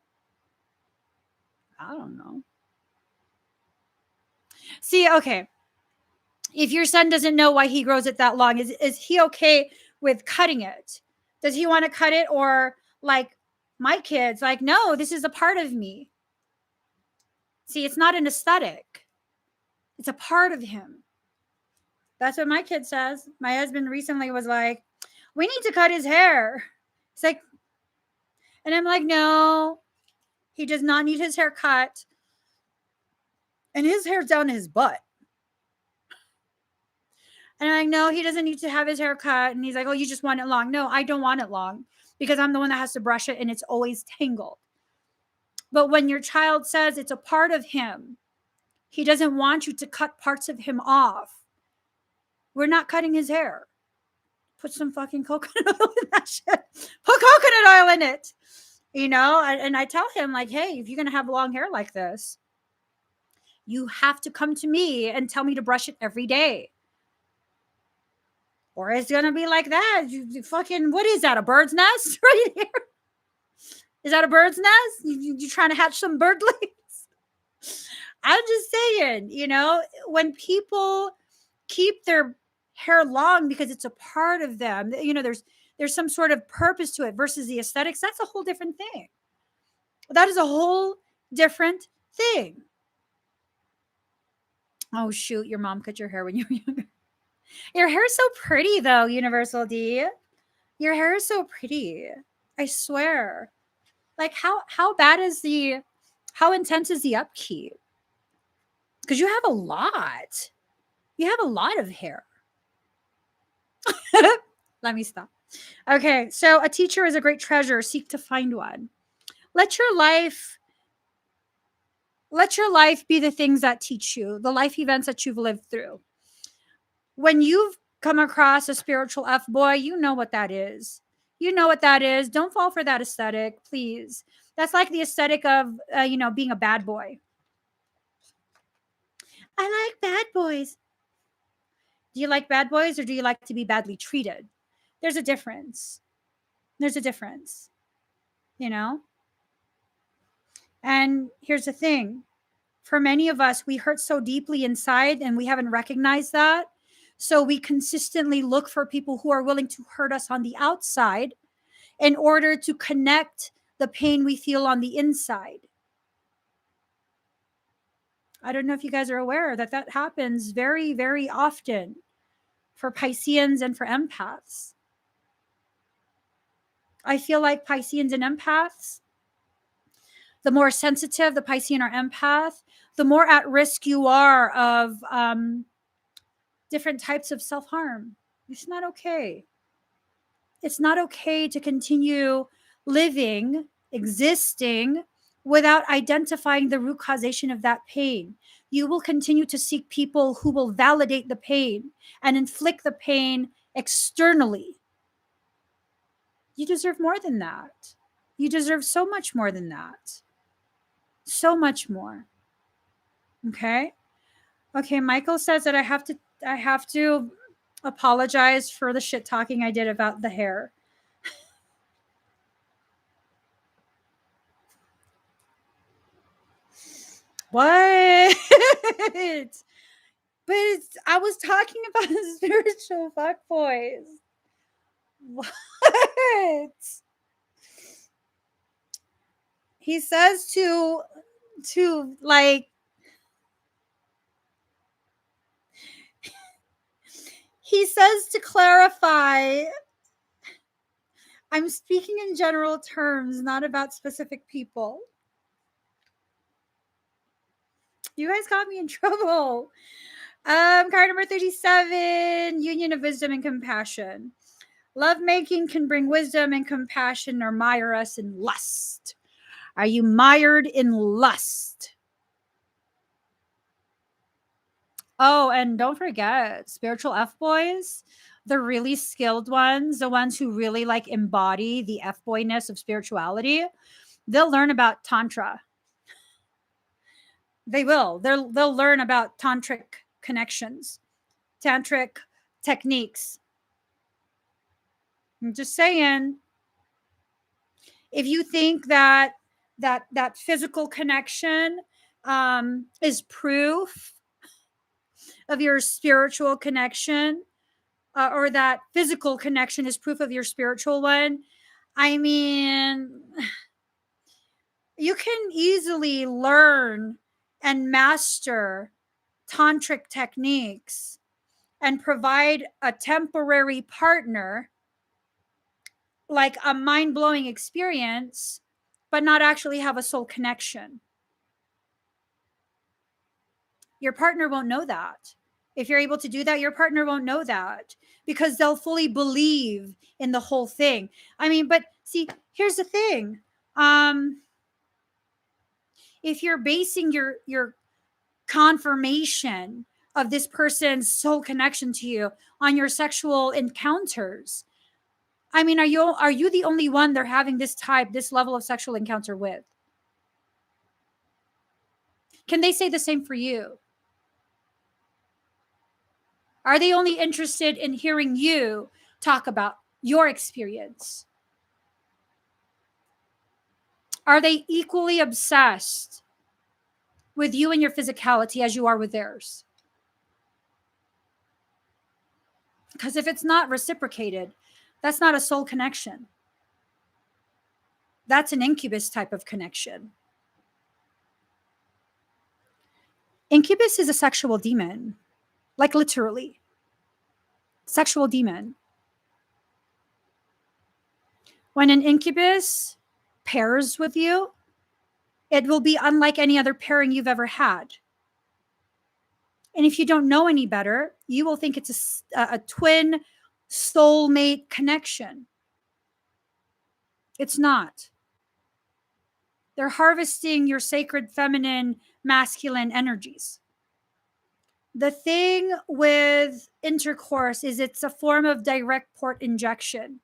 See, okay. If your son doesn't know why he grows it that long, is he okay with cutting it? Does he want to cut it? Or like my kids, like, no, this is a part of me. See, it's not an aesthetic. It's a part of him. That's what my kid says. My husband recently was like, we need to cut his hair. It's like, and I'm like, no, He does not need his hair cut. And his hair's down to his butt. And I'm like, no, he doesn't need to have his hair cut. And he's like, oh, you just want it long. No, I don't want it long because I'm the one that has to brush it and it's always tangled. But when your child says it's a part of him, he doesn't want you to cut parts of him off. We're not cutting his hair. Put some fucking coconut oil in that shit. Put coconut oil in it. You know, and I tell him, like, hey, if you're going to have long hair like this, you have to come to me and tell me to brush it every day. Or it's going to be like that. You fucking, what is that, a bird's nest right here? Is that a bird's nest? You trying to hatch some birdlings? I'm just saying, you know, when people keep their hair long because it's a part of them, you know, there's some sort of purpose to it versus the aesthetics. That's a whole different thing. That is a whole different thing. Oh, shoot. Your mom cut your hair when you were younger. Your hair is so pretty, though, Universal D. Your hair is so pretty. I swear. Like, how bad is how intense is the upkeep? Because you have a lot. You have a lot of hair. Let me stop. Okay, so a teacher is a great treasure. Seek to find one. Let your life be the things that teach you, the life events that you've lived through. When you've come across a spiritual F-boy, you know what that is. You know what that is. Don't fall for that aesthetic, please. That's like the aesthetic of, being a bad boy. I like bad boys. Do you like bad boys or do you like to be badly treated? There's a difference. There's a difference, you know? And here's the thing. For many of us, we hurt so deeply inside and we haven't recognized that. So we consistently look for people who are willing to hurt us on the outside in order to connect the pain we feel on the inside. I don't know if you guys are aware that that happens very, very often for Pisceans and for empaths. I feel like Pisceans and empaths, the more sensitive the Piscean or empath, the more at risk you are of different types of self-harm. It's not okay. It's not okay to continue living, existing, without identifying the root causation of that pain. You will continue to seek people who will validate the pain and inflict the pain externally. You deserve more than that. You deserve so much more than that. So much more. Okay? Okay, Michael says that I have to apologize for the shit talking I did about the hair. What? But I was talking about the spiritual fuckboys. What? He says to like, he says to clarify, I'm speaking in general terms, not about specific people. You guys got me in trouble. Card number 37, union of wisdom and compassion. Lovemaking can bring wisdom and compassion or mire us in lust. Are you mired in lust? Oh, and don't forget, spiritual F-boys, the really skilled ones, the ones who really like embody the F-boyness of spirituality, they'll learn about Tantra. They will. They'll learn about tantric connections, tantric techniques. I'm just saying, if you think that physical connection is proof of your spiritual connection, or that physical connection is proof of your spiritual one, I mean, you can easily learn and master tantric techniques and provide a temporary partner, like a mind-blowing experience, but not actually have a soul connection. Your partner won't know that. If you're able to do that, your partner won't know that because they'll fully believe in the whole thing. I mean, but see, here's the thing. If you're basing your confirmation of this person's soul connection to you on your sexual encounters, I mean, are you the only one they're having this level of sexual encounter with? Can they say the same for you? Are they only interested in hearing you talk about your experience? Are they equally obsessed with you and your physicality as you are with theirs? Because if it's not reciprocated, that's not a soul connection. That's an incubus type of connection. Incubus is a sexual demon, like literally. Sexual demon. When an incubus pairs with you, it will be unlike any other pairing you've ever had. And if you don't know any better, you will think it's a twin soulmate connection. It's not. They're harvesting your sacred feminine, masculine energies. The thing with intercourse is it's a form of direct port injection.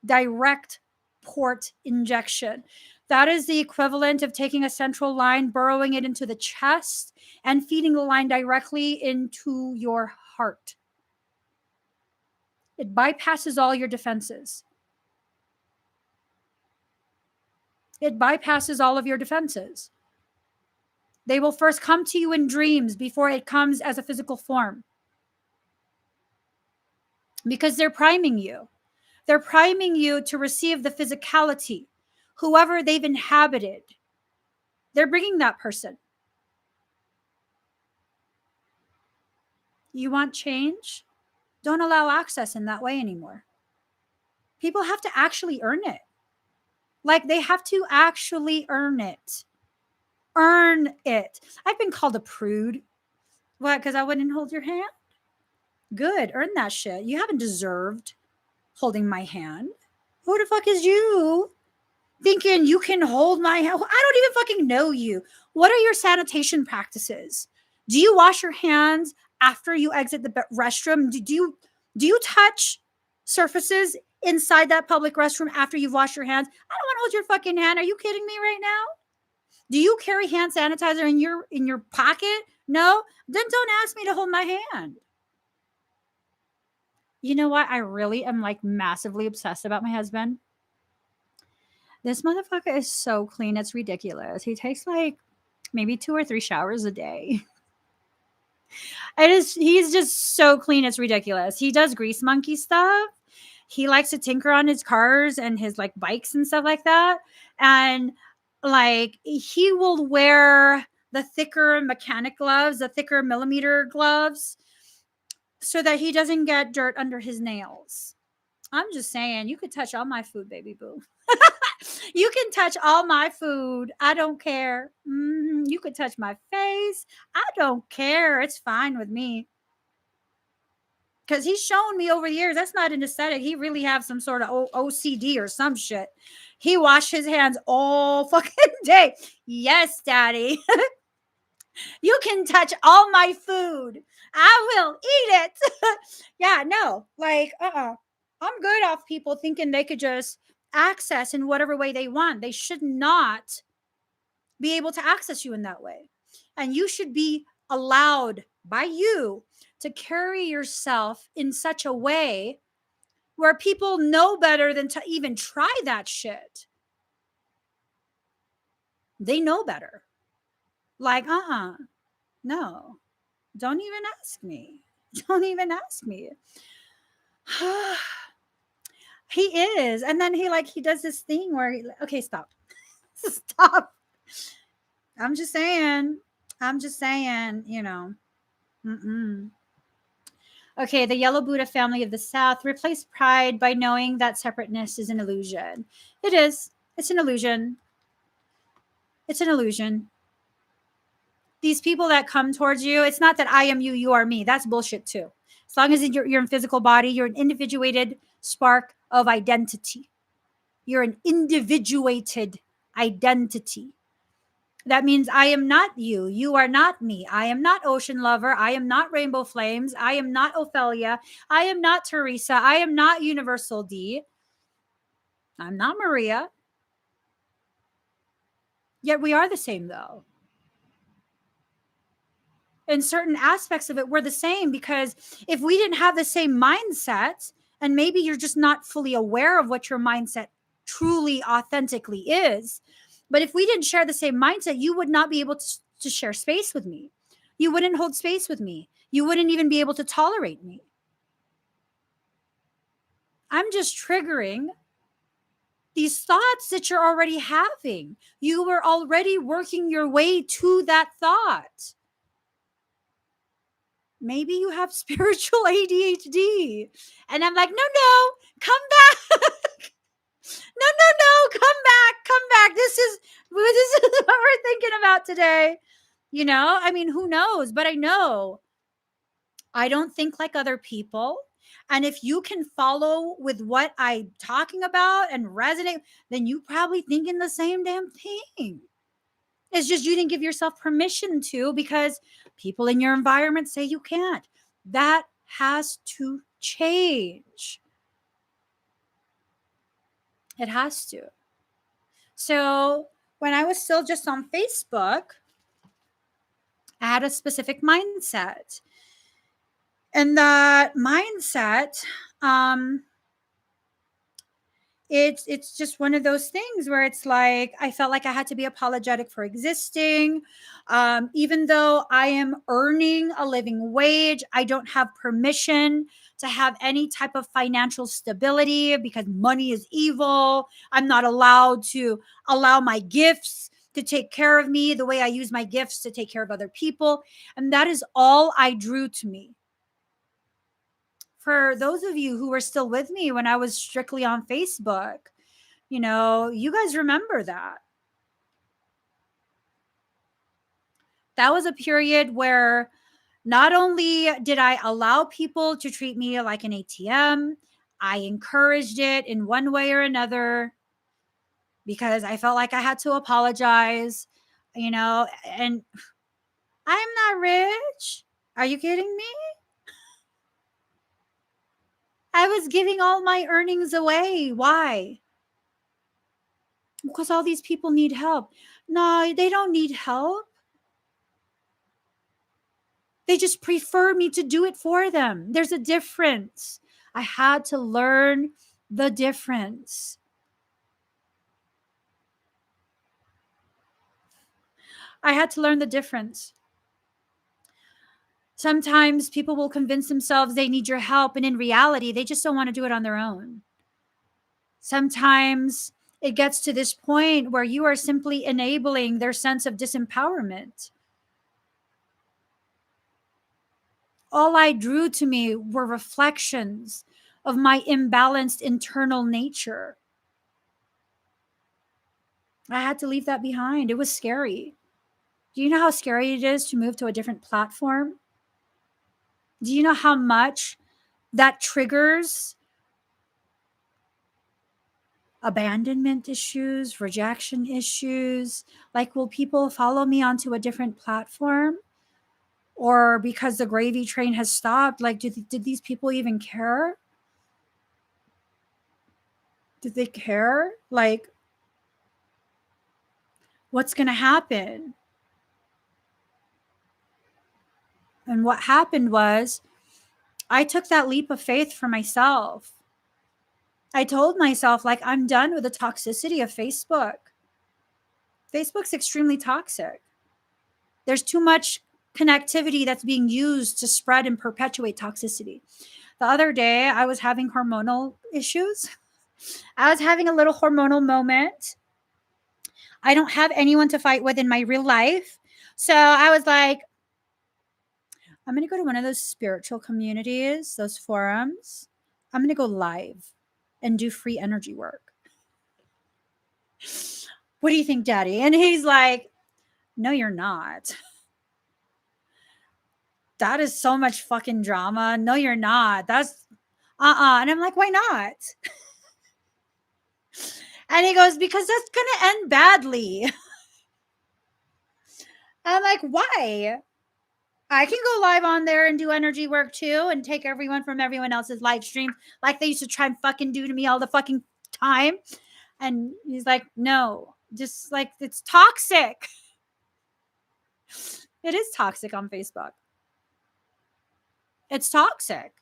Direct port injection. That is the equivalent of taking a central line, burrowing it into the chest, and feeding the line directly into your heart. It bypasses all your defenses. It bypasses all of your defenses. They will first come to you in dreams before it comes as a physical form. Because they're priming you. They're priming you to receive the physicality. Whoever they've inhabited, they're bringing that person. You want change? Don't allow access in that way anymore. People have to actually earn it. Like they have to actually earn it. Earn it. I've been called a prude. What? Because I wouldn't hold your hand? Good. Earn that shit. You haven't deserved holding my hand. Who the fuck is you? Thinking you can hold my hand? I don't even fucking know you. What are your sanitation practices? Do you wash your hands after you exit the restroom? Do you touch surfaces inside that public restroom after you've washed your hands? I don't want to hold your fucking hand. Are you kidding me right now? Do you carry hand sanitizer in your pocket? No? Then don't ask me to hold my hand. You know what? I really am like massively obsessed about my husband. This motherfucker is so clean. It's ridiculous. He takes like maybe 2 or 3 showers a day. He's just so clean. It's ridiculous. He does grease monkey stuff. He likes to tinker on his cars and his like bikes and stuff like that. And like he will wear the thicker mechanic gloves, the thicker millimeter gloves, so that he doesn't get dirt under his nails. I'm just saying, you could touch all my food, baby boo. You can touch all my food. I don't care. You could touch my face. I don't care. It's fine with me. Because he's shown me over the years, that's not an aesthetic. He really have some sort of OCD or some shit. He washed his hands all fucking day. Yes, daddy. You can touch all my food. I will eat it. Yeah, no. Like, I'm good off people thinking they could just access in whatever way they want. They should not be able to access you in that way. And you should be allowed by you to carry yourself in such a way where people know better than to even try that shit. They know better. Like, no, don't even ask me. Don't even ask me. He is. And then he does this thing where okay, stop. Stop. I'm just saying, you know. Okay, the Yellow Buddha family of the South replace pride by knowing that separateness is an illusion. It is. It's an illusion. It's an illusion. These people that come towards you, it's not that I am you, you are me. That's bullshit too. As long as you're in physical body, you're an individuated spark of identity. You're an individuated identity. That means I am not you. You are not me. I am not Ocean Lover. I am not Rainbow Flames. I am not Ophelia. I am not Teresa. I am not Universal D. I'm not Maria. Yet we are the same, though. In certain aspects of it, we're the same, because if we didn't have the same mindset, and maybe you're just not fully aware of what your mindset truly, authentically is, but if we didn't share the same mindset, you would not be able to share space with me. You wouldn't hold space with me. You wouldn't even be able to tolerate me. I'm just triggering these thoughts that you're already having. You were already working your way to that thought. Maybe you have spiritual ADHD. And I'm like, no, come back. No, come back. This is what we're thinking about today. I mean, who knows? But I know I don't think like other people. And if you can follow with what I'm talking about and resonate, then you probably thinking the same damn thing. It's just you didn't give yourself permission to, because people in your environment say you can't. That has to change. It has to. So when I was still just on Facebook, I had a specific mindset. And that mindset, it's just one of those things where it's like I felt like I had to be apologetic for existing. Even though I am earning a living wage, I don't have permission to have any type of financial stability, because money is evil. I'm not allowed to allow my gifts to take care of me the way I use my gifts to take care of other people. And that is all I drew to me. For those of you who were still with me when I was strictly on Facebook, you guys remember that. That was a period where not only did I allow people to treat me like an ATM, I encouraged it in one way or another, because I felt like I had to apologize, and I'm not rich. Are you kidding me? I was giving all my earnings away. Why? Because all these people need help. No, they don't need help. They just prefer me to do it for them. There's a difference. I had to learn the difference. I had to learn the difference. Sometimes people will convince themselves they need your help, and in reality, they just don't want to do it on their own. Sometimes it gets to this point where you are simply enabling their sense of disempowerment. All I drew to me were reflections of my imbalanced internal nature. I had to leave that behind. It was scary. Do you know how scary it is to move to a different platform? Do you know how much that triggers abandonment issues, rejection issues? Like, will people follow me onto a different platform? Or because the gravy train has stopped, like, did these people even care? Did they care? Like, what's going to happen? And what happened was I took that leap of faith for myself. I told myself, like, I'm done with the toxicity of Facebook. Facebook's extremely toxic. There's too much connectivity that's being used to spread and perpetuate toxicity. The other day, I was having hormonal issues. I was having a little hormonal moment. I don't have anyone to fight with in my real life. So I was like, I'm going to go to one of those spiritual communities, those forums. I'm going to go live and do free energy work. What do you think, Daddy? And he's like, no, you're not. That is so much fucking drama. No, you're not. That's And I'm like, why not? And he goes, because that's gonna end badly. I'm like, why? I can go live on there and do energy work too and take everyone from everyone else's live stream like they used to try and fucking do to me all the fucking time. And he's like, no, just like it's toxic. It is toxic on Facebook. It's toxic.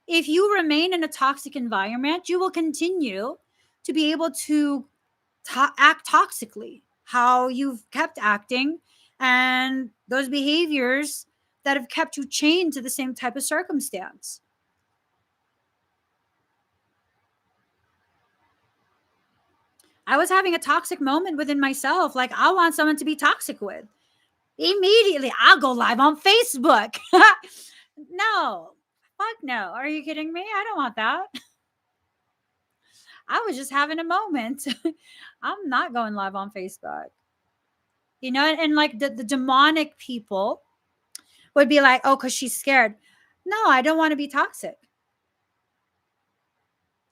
If you remain in a toxic environment, you will continue to be able to act toxically, how you've kept acting, and those behaviors that have kept you chained to the same type of circumstance. I was having a toxic moment within myself. Like, I want someone to be toxic with. Immediately, I'll go live on Facebook. No, fuck no. Are you kidding me? I don't want that. I was just having a moment. I'm not going live on Facebook. You know, and like the demonic people would be like, oh, because she's scared. No, I don't want to be toxic.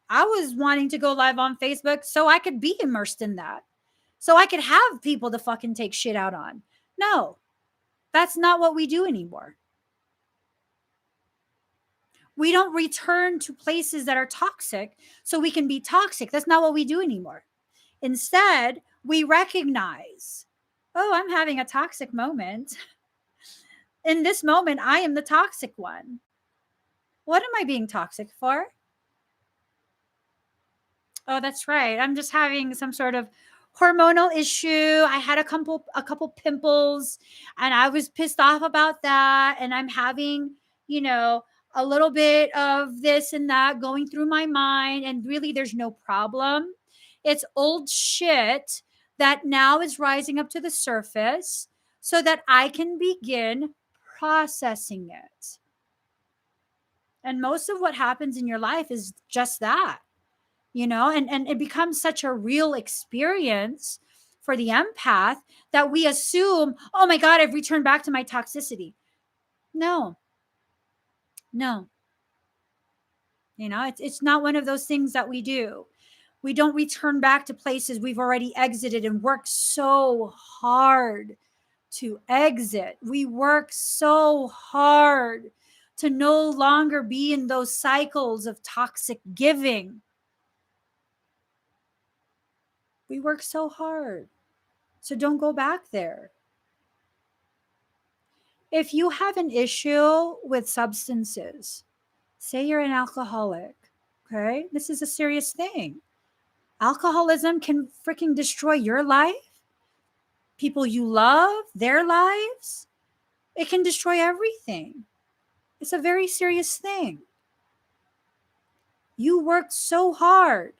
I was wanting to go live on Facebook so I could be immersed in that. So I could have people to fucking take shit out on. No, that's not what we do anymore. We don't return to places that are toxic so we can be toxic. That's not what we do anymore. Instead, we recognize, oh, I'm having a toxic moment. In this moment, I am the toxic one. What am I being toxic for? Oh, that's right. I'm just having some sort of hormonal issue. I had a couple pimples and I was pissed off about that, and I'm having, you know, a little bit of this and that going through my mind, and really there's no problem. It's old shit that now is rising up to the surface so that I can begin processing it. And most of what happens in your life is just that, you know, and it becomes such a real experience for the empath that we assume, oh my God, I've returned back to my toxicity. No, no. You know, it's not one of those things that we do. We don't return back to places we've already exited and worked so hard to exit. We work so hard to no longer be in those cycles of toxic giving. We work so hard. So don't go back there. If you have an issue with substances, say you're an alcoholic, okay? This is a serious thing. Alcoholism can freaking destroy your life, people you love, their lives. It can destroy everything. It's a very serious thing. You worked so hard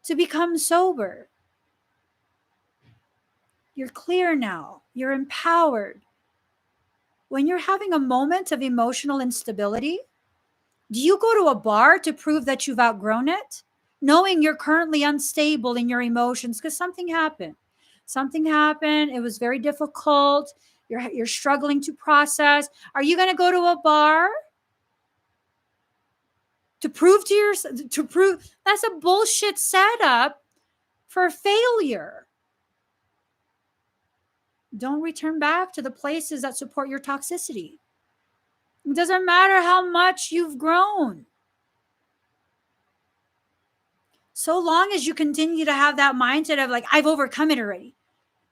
to become sober. You're clear now. You're empowered. When you're having a moment of emotional instability, do you go to a bar to prove that you've outgrown it? Knowing you're currently unstable in your emotions because something happened. Something happened. It was very difficult. You're struggling to process. Are you going to go to a bar to prove to yourself, to prove that's a bullshit setup for failure? Don't return back to the places that support your toxicity. It doesn't matter how much you've grown. So long as you continue to have that mindset of like, I've overcome it already.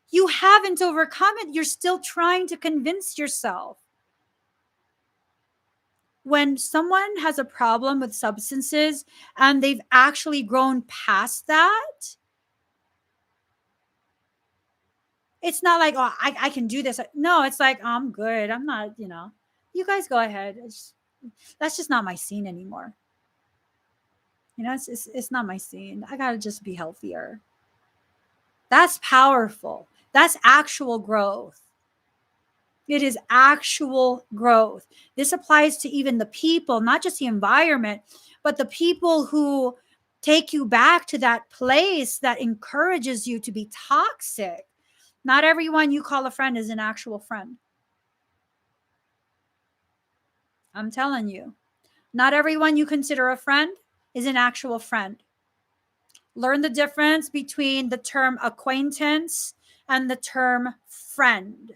You haven't overcome it. You're still trying to convince yourself. When someone has a problem with substances and they've actually grown past that, it's not like, oh, I can do this. No, it's like, oh, I'm good. I'm not, you guys go ahead. That's just not my scene anymore. It's not my scene. I got to just be healthier. That's powerful. That's actual growth. It is actual growth. This applies to even the people, not just the environment, but the people who take you back to that place that encourages you to be toxic. Not everyone you call a friend is an actual friend. I'm telling you. Not everyone you consider a friend is an actual friend. Learn the difference between the term acquaintance and the term friend.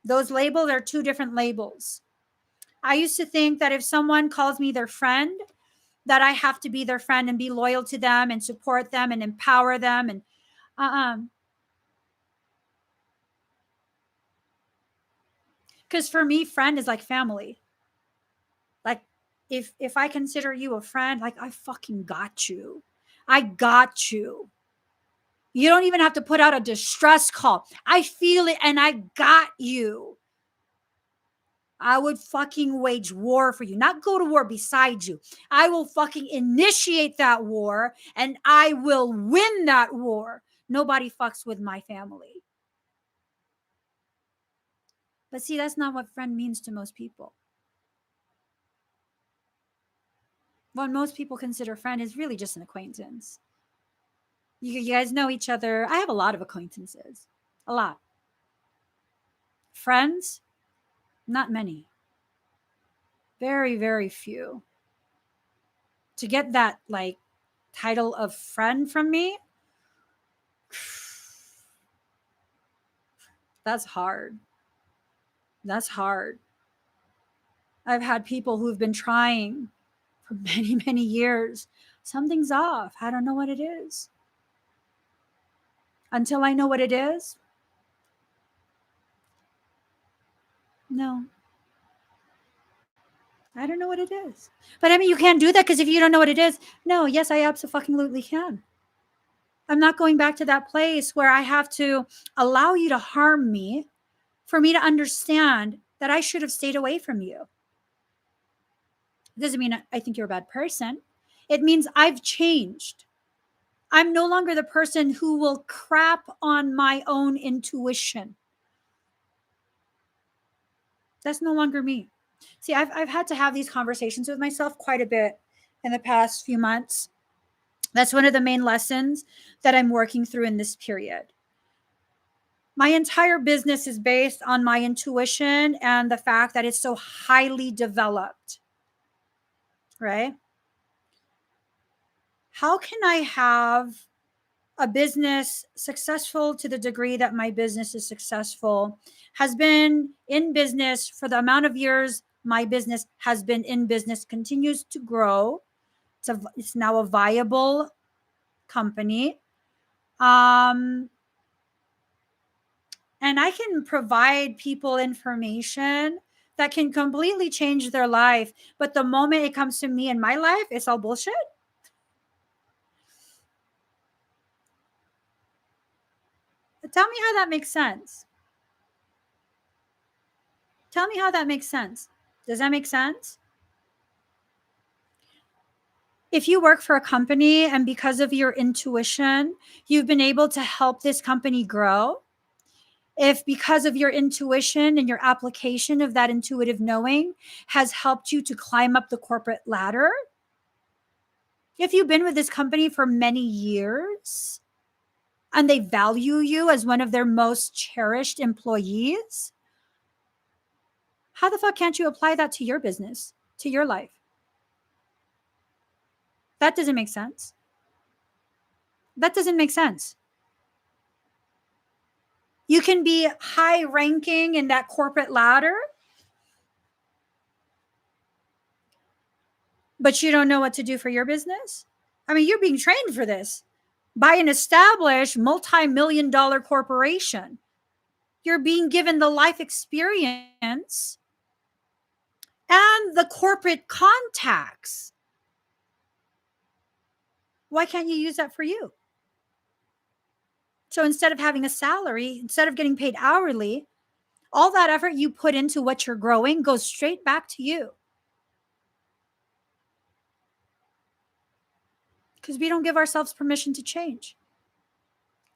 Those labels are two different labels. I used to think that if someone calls me their friend, that I have to be their friend and be loyal to them and support them and empower them. And because for me, friend is like family. Like if I consider you a friend, like I fucking got you. I got you. You don't even have to put out a distress call. I feel it and I got you. I would fucking wage war for you, not go to war beside you. I will fucking initiate that war and I will win that war. Nobody fucks with my family. But see, that's not what friend means to most people. What most people consider friend is really just an acquaintance. You guys know each other. I have a lot of acquaintances. A lot. Friends, not many. Very, very few. To get that like title of friend from me, that's hard. That's hard. I've had people who've been trying for many, many years. Something's off. I don't know what it is. Until I know what it is, no. I don't know what it is. But I mean, you can't do that because if you don't know what it is, no, yes, I absolutely can. I'm not going back to that place where I have to allow you to harm me for me to understand that I should have stayed away from you. It doesn't mean I think you're a bad person. It means I've changed. I'm no longer the person who will crap on my own intuition. That's no longer me. See, I've had to have these conversations with myself quite a bit in the past few months. That's one of the main lessons that I'm working through in this period. My entire business is based on my intuition and the fact that it's so highly developed, right? How can I have a business successful to the degree that my business is successful, has been in business for the amount of years my business has been in business, continues to grow. It's now a viable company. And I can provide people information that can completely change their life. But the moment it comes to me in my life, it's all bullshit. Tell me how that makes sense. Tell me how that makes sense. Does that make sense? If you work for a company and because of your intuition, you've been able to help this company grow, if because of your intuition and your application of that intuitive knowing has helped you to climb up the corporate ladder, if you've been with this company for many years and they value you as one of their most cherished employees, how the fuck can't you apply that to your business, to your life? That doesn't make sense. That doesn't make sense. You can be high ranking in that corporate ladder, but you don't know what to do for your business. I mean, you're being trained for this by an established multi-million-dollar corporation. You're being given the life experience and the corporate contacts. Why can't you use that for you? So instead of having a salary, instead of getting paid hourly, all that effort you put into what you're growing goes straight back to you. Because we don't give ourselves permission to change.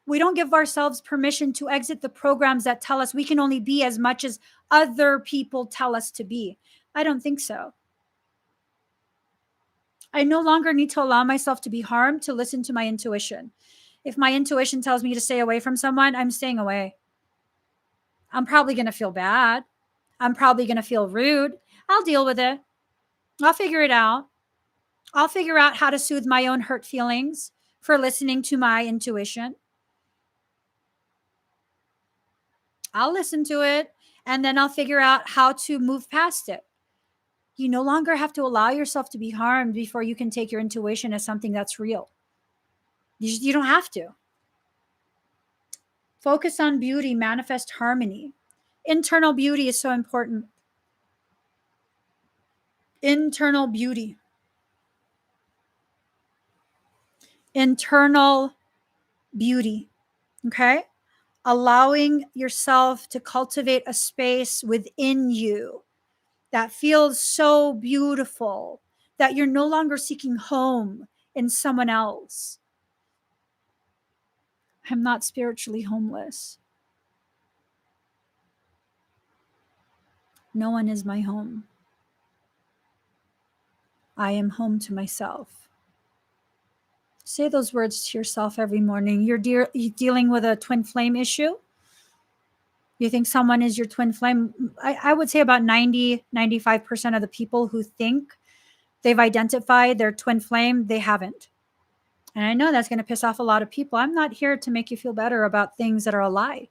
We don't give ourselves permission to exit the programs that tell us we can only be as much as other people tell us to be. I don't think so. I no longer need to allow myself to be harmed to listen to my intuition. If my intuition tells me to stay away from someone, I'm staying away. I'm probably going to feel bad. I'm probably going to feel rude. I'll deal with it. I'll figure it out. I'll figure out how to soothe my own hurt feelings for listening to my intuition. I'll listen to it and then I'll figure out how to move past it. You no longer have to allow yourself to be harmed before you can take your intuition as something that's real. You don't have to. Focus on beauty, manifest harmony. Internal beauty is so important. Internal beauty. Internal beauty. Okay? Allowing yourself to cultivate a space within you that feels so beautiful that you're no longer seeking home in someone else. I'm not spiritually homeless. No one is my home. I am home to myself. Say those words to yourself every morning. You're dealing with a twin flame issue. You think someone is your twin flame? I would say about 95% of the people who think they've identified their twin flame, they haven't. And I know that's going to piss off a lot of people. I'm not here to make you feel better about things that are a lie.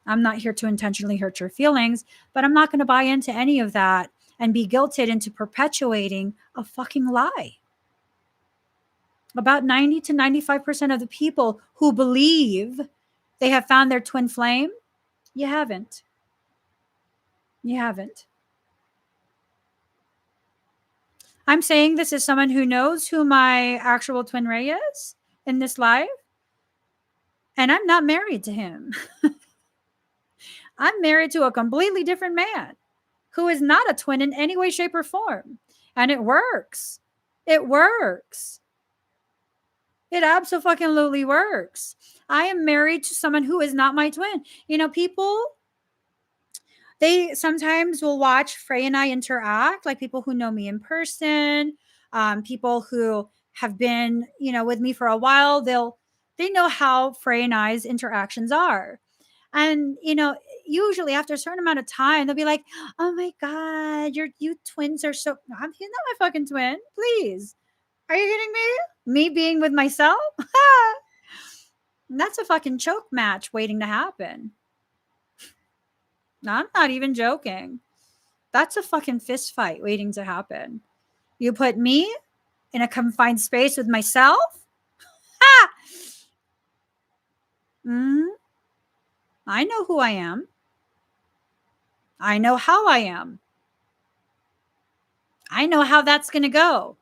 I'm not here to intentionally hurt your feelings, but I'm not going to buy into any of that and be guilted into perpetuating a fucking lie. About 90 to 95% of the people who believe they have found their twin flame, you haven't. You haven't. I'm saying this as someone who knows who my actual twin ray is in this life, and I'm not married to him. I'm married to a completely different man who is not a twin in any way, shape, or form. And it works. It works. It absolutely works. I am married to someone who is not my twin. You know, people, they sometimes will watch Frey and I interact, like people who know me in person, people who have been, with me for a while. They know how Frey and I's interactions are. And, usually after a certain amount of time, they'll be like, oh my God, you twins are so, he's not my fucking twin. Please. Are you kidding me? Me being with myself? That's a fucking choke match waiting to happen. I'm not even joking. That's a fucking fist fight waiting to happen. You put me in a confined space with myself? Ha! I know who I am. I know how I am. I know how that's going to go.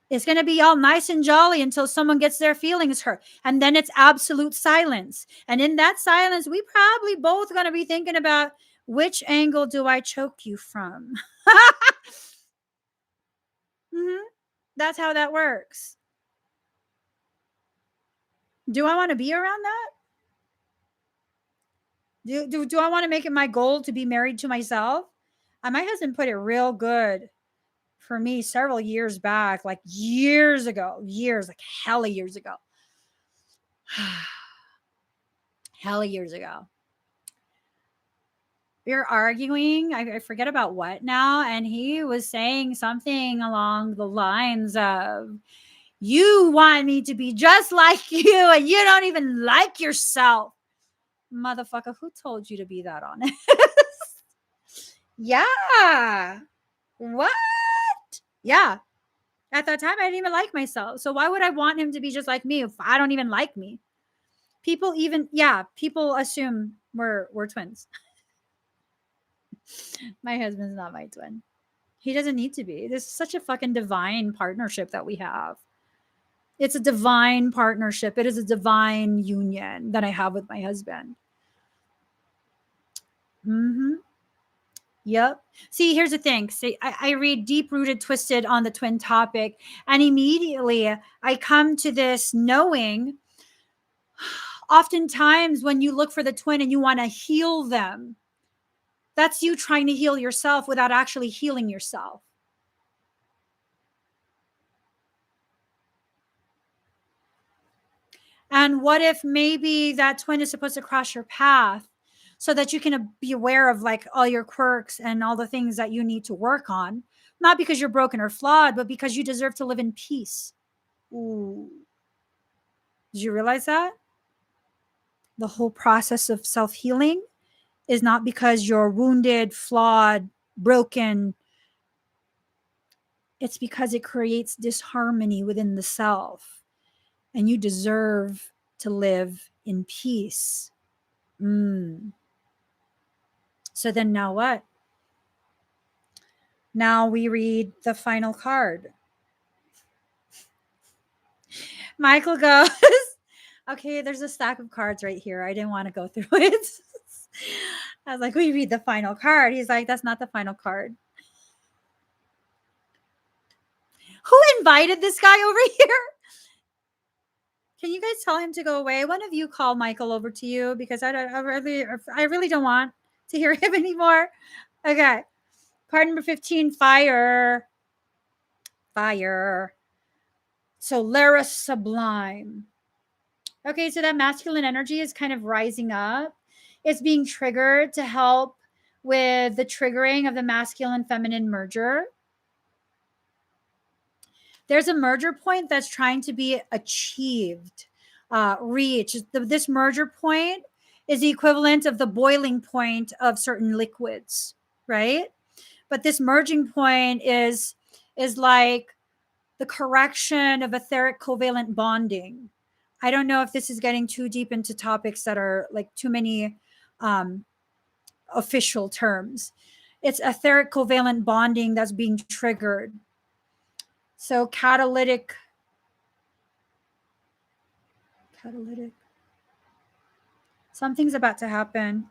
It's going to be all nice and jolly until someone gets their feelings hurt. And then it's absolute silence. And in that silence, we probably both going to be thinking about, which angle do I choke you from? That's how that works. Do I want to be around that? Do I want to make it my goal to be married to myself? My husband put it real good for me several years back, like years ago, like hella years ago. Hella years ago. We were arguing. I forget about what now. And he was saying something along the lines of, you want me to be just like you and you don't even like yourself. Motherfucker, who told you to be that honest? Yeah. What? Yeah. At that time, I didn't even like myself. So why would I want him to be just like me if I don't even like me? People assume we're twins. My husband's not my twin. He doesn't need to be. This is such a fucking divine partnership that we have. It's a divine partnership. It is a divine union that I have with my husband. Yep. See, here's the thing. See, I read Deep Rooted Twisted on the twin topic, and immediately I come to this knowing, oftentimes when you look for the twin and you want to heal them, that's you trying to heal yourself without actually healing yourself. And what if maybe that twin is supposed to cross your path so that you can be aware of like all your quirks and all the things that you need to work on, not because you're broken or flawed, but because you deserve to live in peace. Ooh. Did you realize that? The whole process of self-healing is not because you're wounded, flawed, broken. It's because it creates disharmony within the self, and you deserve to live in peace. So then now what? Now we read the final card. Michael goes, okay, there's a stack of cards right here. I didn't want to go through it. I was like, we read the final card. He's like, that's not the final card. Who invited this guy over here? Can you guys tell him to go away? One of you call Michael over to you, because I really don't want to hear him anymore. Okay. Card number 15, fire. Fire. Solaris Sublime. Okay, so that masculine energy is kind of rising up. It's being triggered to help with the triggering of the masculine feminine merger. There's a merger point that's trying to be achieved, reached. This merger point is the equivalent of the boiling point of certain liquids, right? But this merging point is like the correction of etheric covalent bonding. I don't know if this is getting too deep into topics that are like too many official terms. It's etheric covalent bonding that's being triggered. So catalytic. Something's about to happen.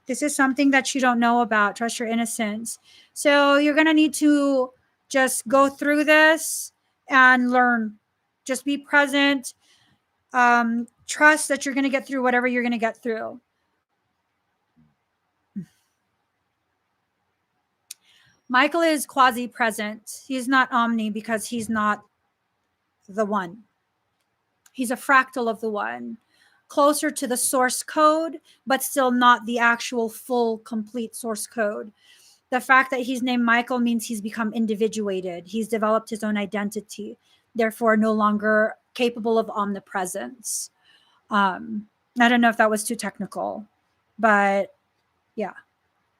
This is something that you don't know about. Trust your innocence. So you're going to need to just go through this and learn. Just be present. Trust that you're going to get through whatever you're going to get through. Michael is quasi-present. He's not omni because he's not the one. He's a fractal of the one, closer to the source code, but still not the actual full, complete source code. The fact that he's named Michael means he's become individuated. He's developed his own identity, therefore no longer capable of omnipresence. I don't know if that was too technical, but yeah,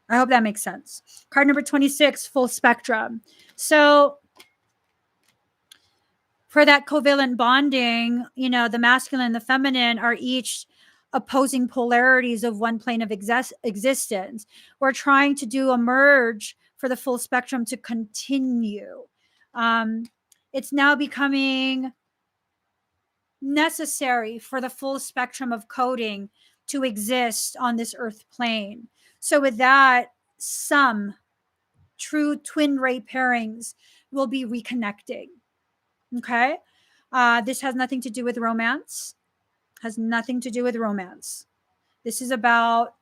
I hope that makes sense. Card number 26, full spectrum. So for that covalent bonding, the masculine and the feminine are each opposing polarities of one plane of existence. We're trying to do a merge for the full spectrum to continue. It's now becoming necessary for the full spectrum of coding to exist on this earth plane. So with that, some true twin ray pairings will be reconnecting. Okay. This has nothing to do with romance. Has nothing to do with romance. This is about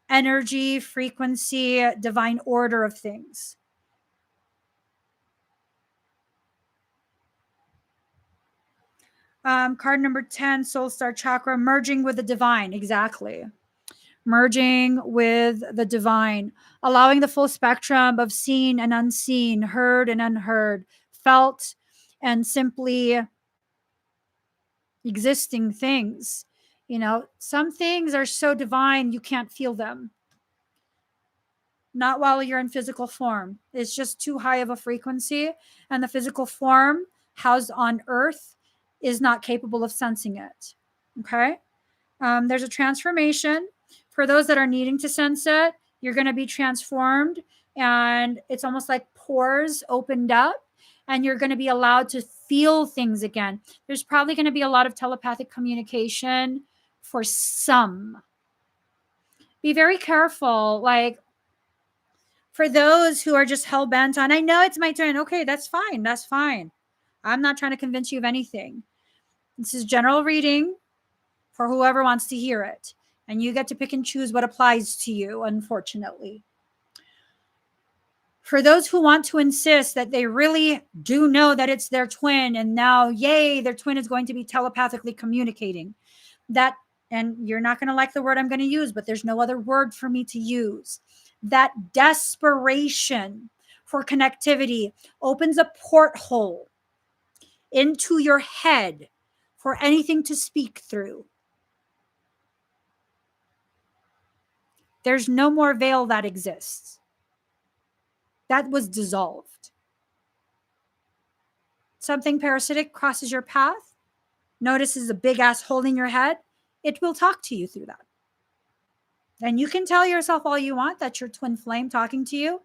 energy, frequency, divine order of things. Card number 10, soul star chakra, merging with the divine. Exactly. Merging with the divine, allowing the full spectrum of seen and unseen, heard and unheard, felt and simply existing things. Some things are so divine you can't feel them. Not while you're in physical form. It's just too high of a frequency, and the physical form housed on earth is not capable of sensing it. Okay. There's a transformation for those that are needing to sense it. You're going to be transformed, and it's almost like pores opened up, and you're going to be allowed to feel things again. There's probably going to be a lot of telepathic communication for some. Be very careful. Like, for those who are just hell-bent on, I know it's my turn. Okay, that's fine. That's fine. I'm not trying to convince you of anything. This is general reading for whoever wants to hear it. And you get to pick and choose what applies to you, unfortunately. For those who want to insist that they really do know that it's their twin, and now, yay, their twin is going to be telepathically communicating. That, and you're not going to like the word I'm going to use, but there's no other word for me to use. That desperation for connectivity opens a porthole into your head for anything to speak through. There's no more veil that exists. That was dissolved. Something parasitic crosses your path, notices a big ass hole in your head, it will talk to you through that. And you can tell yourself all you want that's your twin flame talking to you.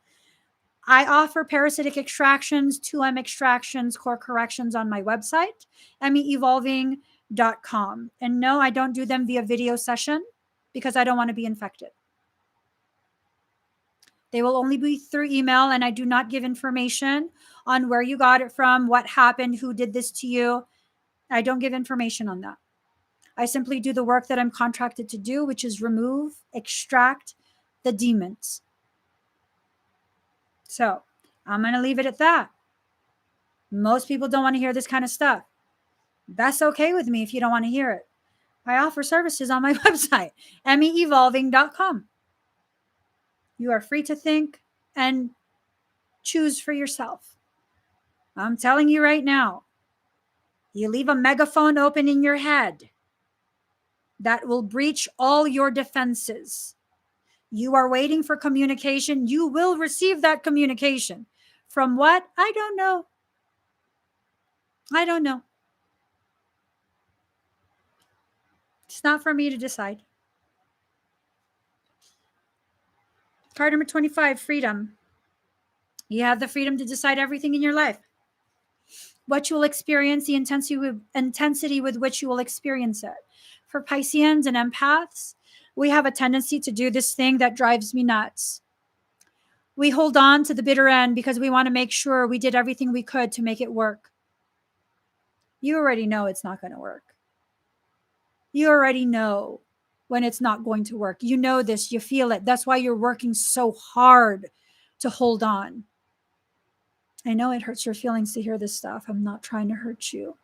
I offer parasitic extractions, 2M extractions, core corrections on my website, emmieevolving.com. And no, I don't do them via video session because I don't want to be infected. They will only be through email, and I do not give information on where you got it from, what happened, who did this to you. I don't give information on that. I simply do the work that I'm contracted to do, which is remove, extract the demons. So I'm going to leave it at that. Most people don't want to hear this kind of stuff. That's okay with me if you don't want to hear it. I offer services on my website, emmieevolving.com. You are free to think and choose for yourself. I'm telling you right now, you leave a megaphone open in your head that will breach all your defenses. You are waiting for communication. You will receive that communication. From what? I don't know. I don't know. It's not for me to decide. Card number 25, freedom. You have the freedom to decide everything in your life. What you will experience, the intensity with which you will experience it. For Pisceans and empaths, we have a tendency to do this thing that drives me nuts. We hold on to the bitter end because we want to make sure we did everything we could to make it work. You already know it's not going to work. You already know when it's not going to work. You know this, you feel it. That's why you're working so hard to hold on. I know it hurts your feelings to hear this stuff. I'm not trying to hurt you.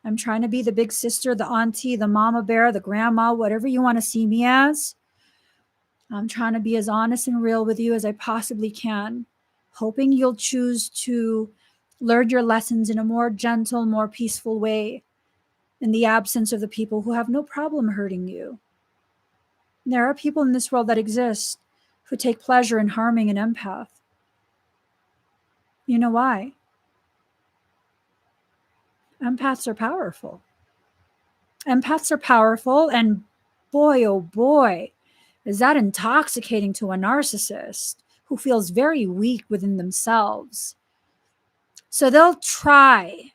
I'm trying to be the big sister, the auntie, the mama bear, the grandma, whatever you want to see me as. I'm trying to be as honest and real with you as I possibly can, hoping you'll choose to learn your lessons in a more gentle, more peaceful way, in the absence of the people who have no problem hurting you. There are people in this world that exist who take pleasure in harming an empath. You know why? Empaths are powerful. Empaths are powerful, and boy, oh boy, is that intoxicating to a narcissist who feels very weak within themselves. So they'll try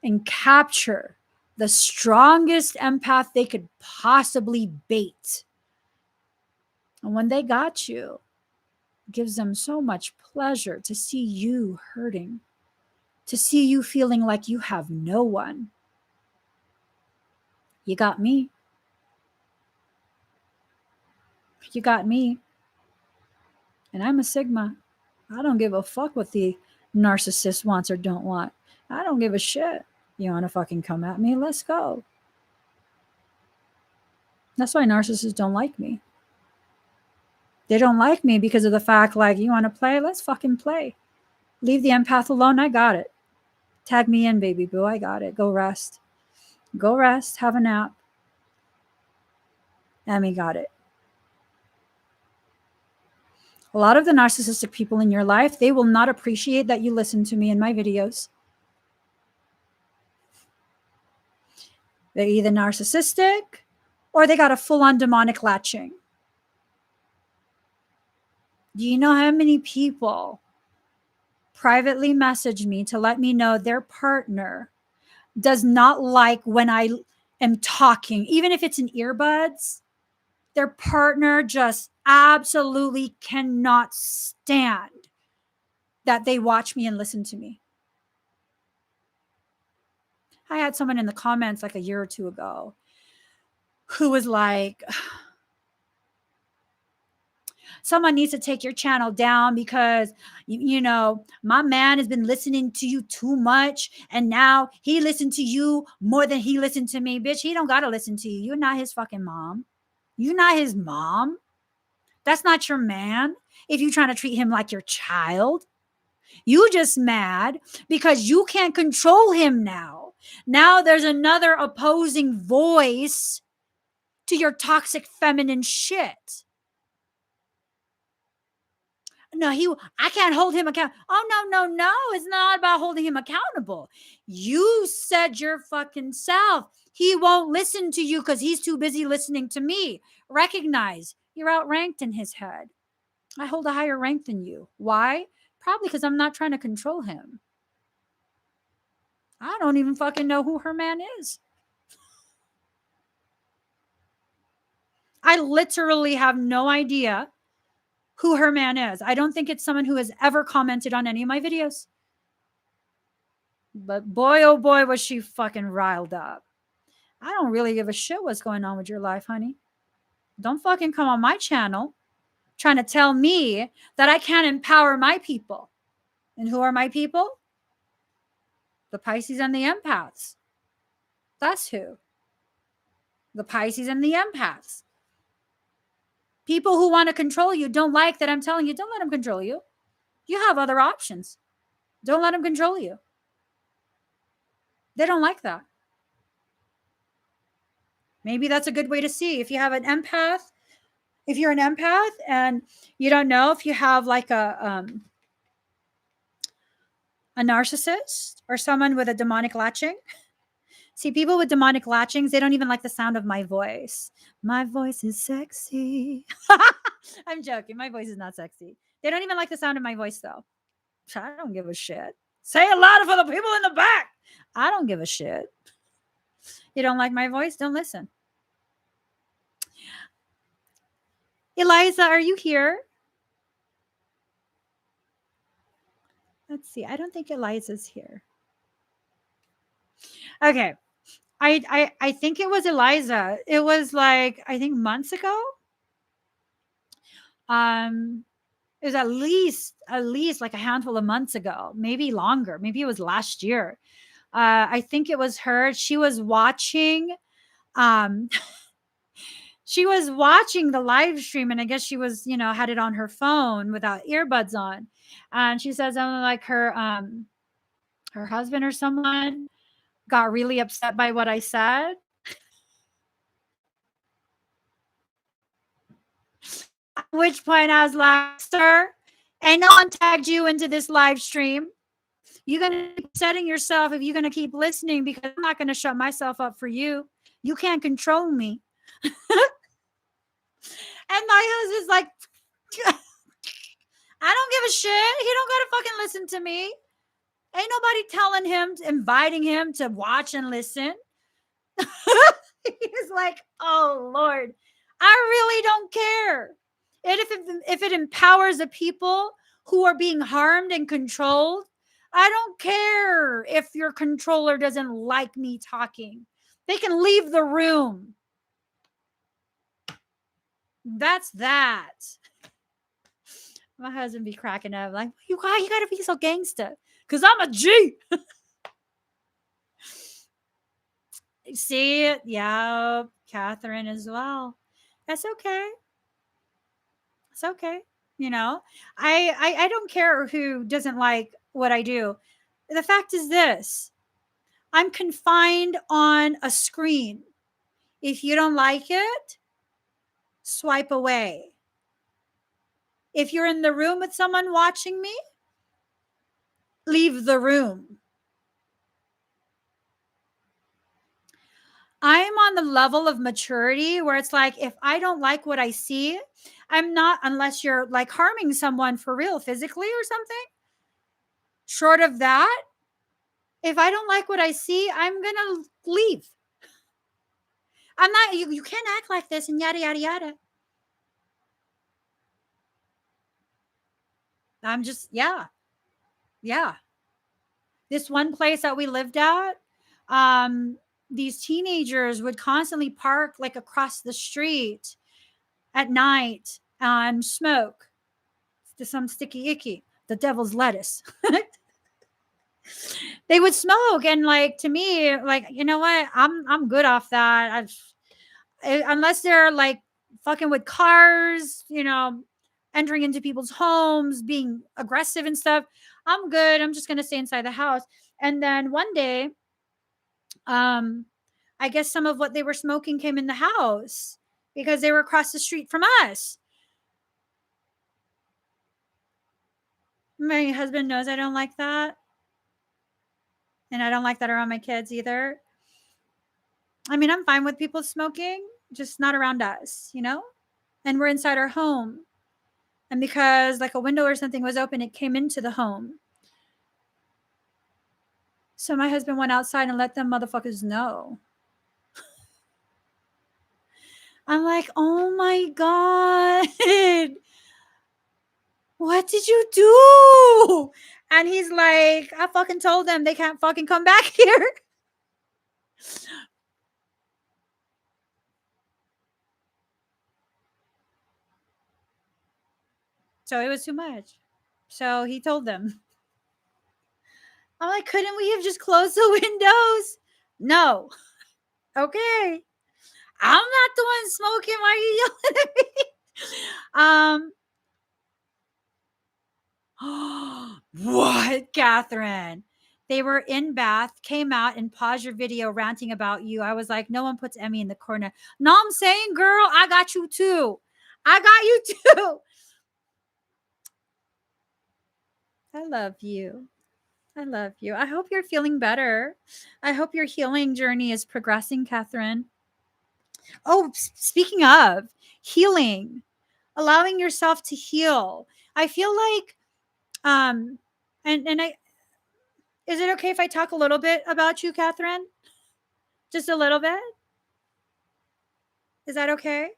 and capture the strongest empath they could possibly bait. And when they got you, it gives them so much pleasure to see you hurting, to see you feeling like you have no one. You got me. You got me. And I'm a Sigma. I don't give a fuck what the narcissist wants or don't want. I don't give a shit. You want to fucking come at me? Let's go. That's why narcissists don't like me. They don't like me because of the fact, like, you want to play? Let's fucking play. Leave the empath alone. I got it. Tag me in, baby boo. I got it. Go rest. Go rest. Have a nap. Emmie got it. A lot of the narcissistic people in your life, they will not appreciate that you listen to me in my videos. They're either narcissistic or they got a full-on demonic latching. Do you know how many people privately message me to let me know their partner does not like when I am talking, even if it's in earbuds? Their partner just absolutely cannot stand that they watch me and listen to me. I had someone in the comments like a year or two ago who was like, someone needs to take your channel down because you know, my man has been listening to you too much, and now he listened to you more than he listened to me. Bitch, he don't gotta listen to you. You're not his fucking mom. You're not his mom. That's not your man. If you're trying to treat him like your child, you just mad because you can't control him now. Now there's another opposing voice to your toxic feminine shit. No, I can't hold him accountable. Oh, no. It's not about holding him accountable. You said your fucking self. He won't listen to you because he's too busy listening to me. Recognize you're outranked in his head. I hold a higher rank than you. Why? Probably because I'm not trying to control him. I don't even fucking know who her man is. I literally have no idea who her man is. I don't think it's someone who has ever commented on any of my videos. But boy, oh boy, was she fucking riled up. I don't really give a shit what's going on with your life, honey. Don't fucking come on my channel trying to tell me that I can't empower my people. And who are my people? The Pisces and the empaths. That's who. The Pisces and the empaths. People who want to control you don't like that I'm telling you, don't let them control you. You have other options. Don't let them control you. They don't like that. Maybe that's a good way to see. If you have an empath, if you're an empath and you don't know if you have like a narcissist or someone with a demonic latching. See, people with demonic latchings, they don't even like the sound of my voice. My voice is sexy. I'm joking. My voice is not sexy. They don't even like the sound of my voice, though. I don't give a shit. Say it louder for the people in the back. I don't give a shit. You don't like my voice? Don't listen. Eliza, are you here? Let's see. I don't think Eliza's here. Okay. I think it was Eliza. It was like, I think months ago. It was at least like a handful of months ago, maybe longer. Maybe it was last year. I think it was her. She was watching she was watching the live stream, and I guess she was, you know, had it on her phone without earbuds on. And she says something like her husband or someone got really upset by what I said. At which point I was like, sir, ain't no one tagged you into this live stream. You're going to keep setting yourself if you're going to keep listening, because I'm not going to shut myself up for you. You can't control me. And my husband's like, I don't give a shit. He don't got to fucking listen to me. Ain't nobody telling him, inviting him to watch and listen. He's like, oh, Lord, I really don't care. And if it empowers the people who are being harmed and controlled, I don't care if your controller doesn't like me talking. They can leave the room. That's that. My husband be cracking up like, you gotta be so gangster, because I'm a G. See it? Yeah, Catherine as well. That's okay. It's okay. You know, I don't care who doesn't like what I do. The fact is this: I'm confined on a screen. If you don't like it, swipe away. If you're in the room with someone watching me, leave the room. I'm on the level of maturity where it's like, if I don't like what I see, I'm not, unless you're like harming someone for real, physically or something. Short of that, if I don't like what I see, I'm going to leave. I'm not, you can't act like this and yada, yada, yada. I'm just, yeah. This one place that we lived at, these teenagers would constantly park like across the street at night and smoke some sticky icky, the devil's lettuce. They would smoke, and like, to me, like, you know what, I'm good off that. Unless they're like fucking with cars, entering into people's homes, being aggressive and stuff, I'm good. I'm just gonna stay inside the house. And then one day, um I guess some of what they were smoking came in the house because they were across the street from us. My husband knows I don't like that, and I don't like that around my kids either. I mean, I'm fine with people smoking, just not around us. And we're inside our home. And because like a window or something was open, it came into the home. So my husband went outside and let them motherfuckers know. I'm like, oh my God, what did you do? And he's like, I fucking told them they can't fucking come back here. So it was too much. So he told them. I'm like, couldn't we have just closed the windows? No. Okay. I'm not the one smoking. Why are you yelling at me? What, Catherine? They were in Bath, came out and paused your video ranting about you. I was like, no one puts Emmie in the corner. No, I'm saying, girl, I got you too. I got you too. I love you. I love you. I hope you're feeling better. I hope your healing journey is progressing, Catherine. Oh, speaking of healing, allowing yourself to heal. I feel like and I is it okay if I talk a little bit about you, Catherine? Just a little bit? Is that okay?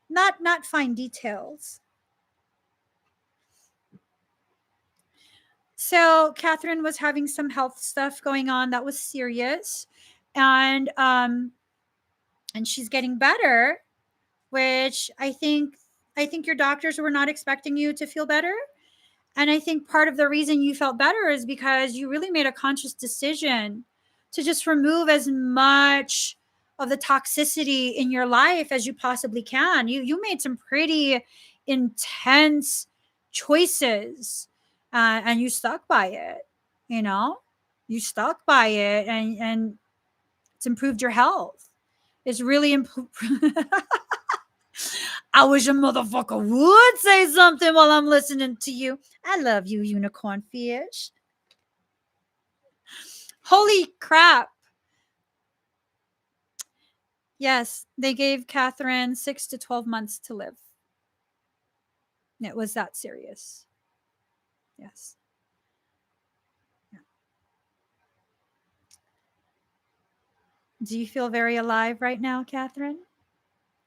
Not fine details. So Catherine was having some health stuff going on that was serious, and she's getting better, which I think your doctors were not expecting you to feel better. And I think part of the reason you felt better is because you really made a conscious decision to just remove as much of the toxicity in your life as you possibly can. You made some pretty intense choices, and you stuck by it. You know, you stuck by it, and it's improved your health. It's really improved. I wish a motherfucker would say something while I'm listening to you. I love you, unicorn fish. Holy crap. Yes, they gave Catherine 6 to 12 months to live. It was that serious. Yes. Yeah. Do you feel very alive right now, Catherine?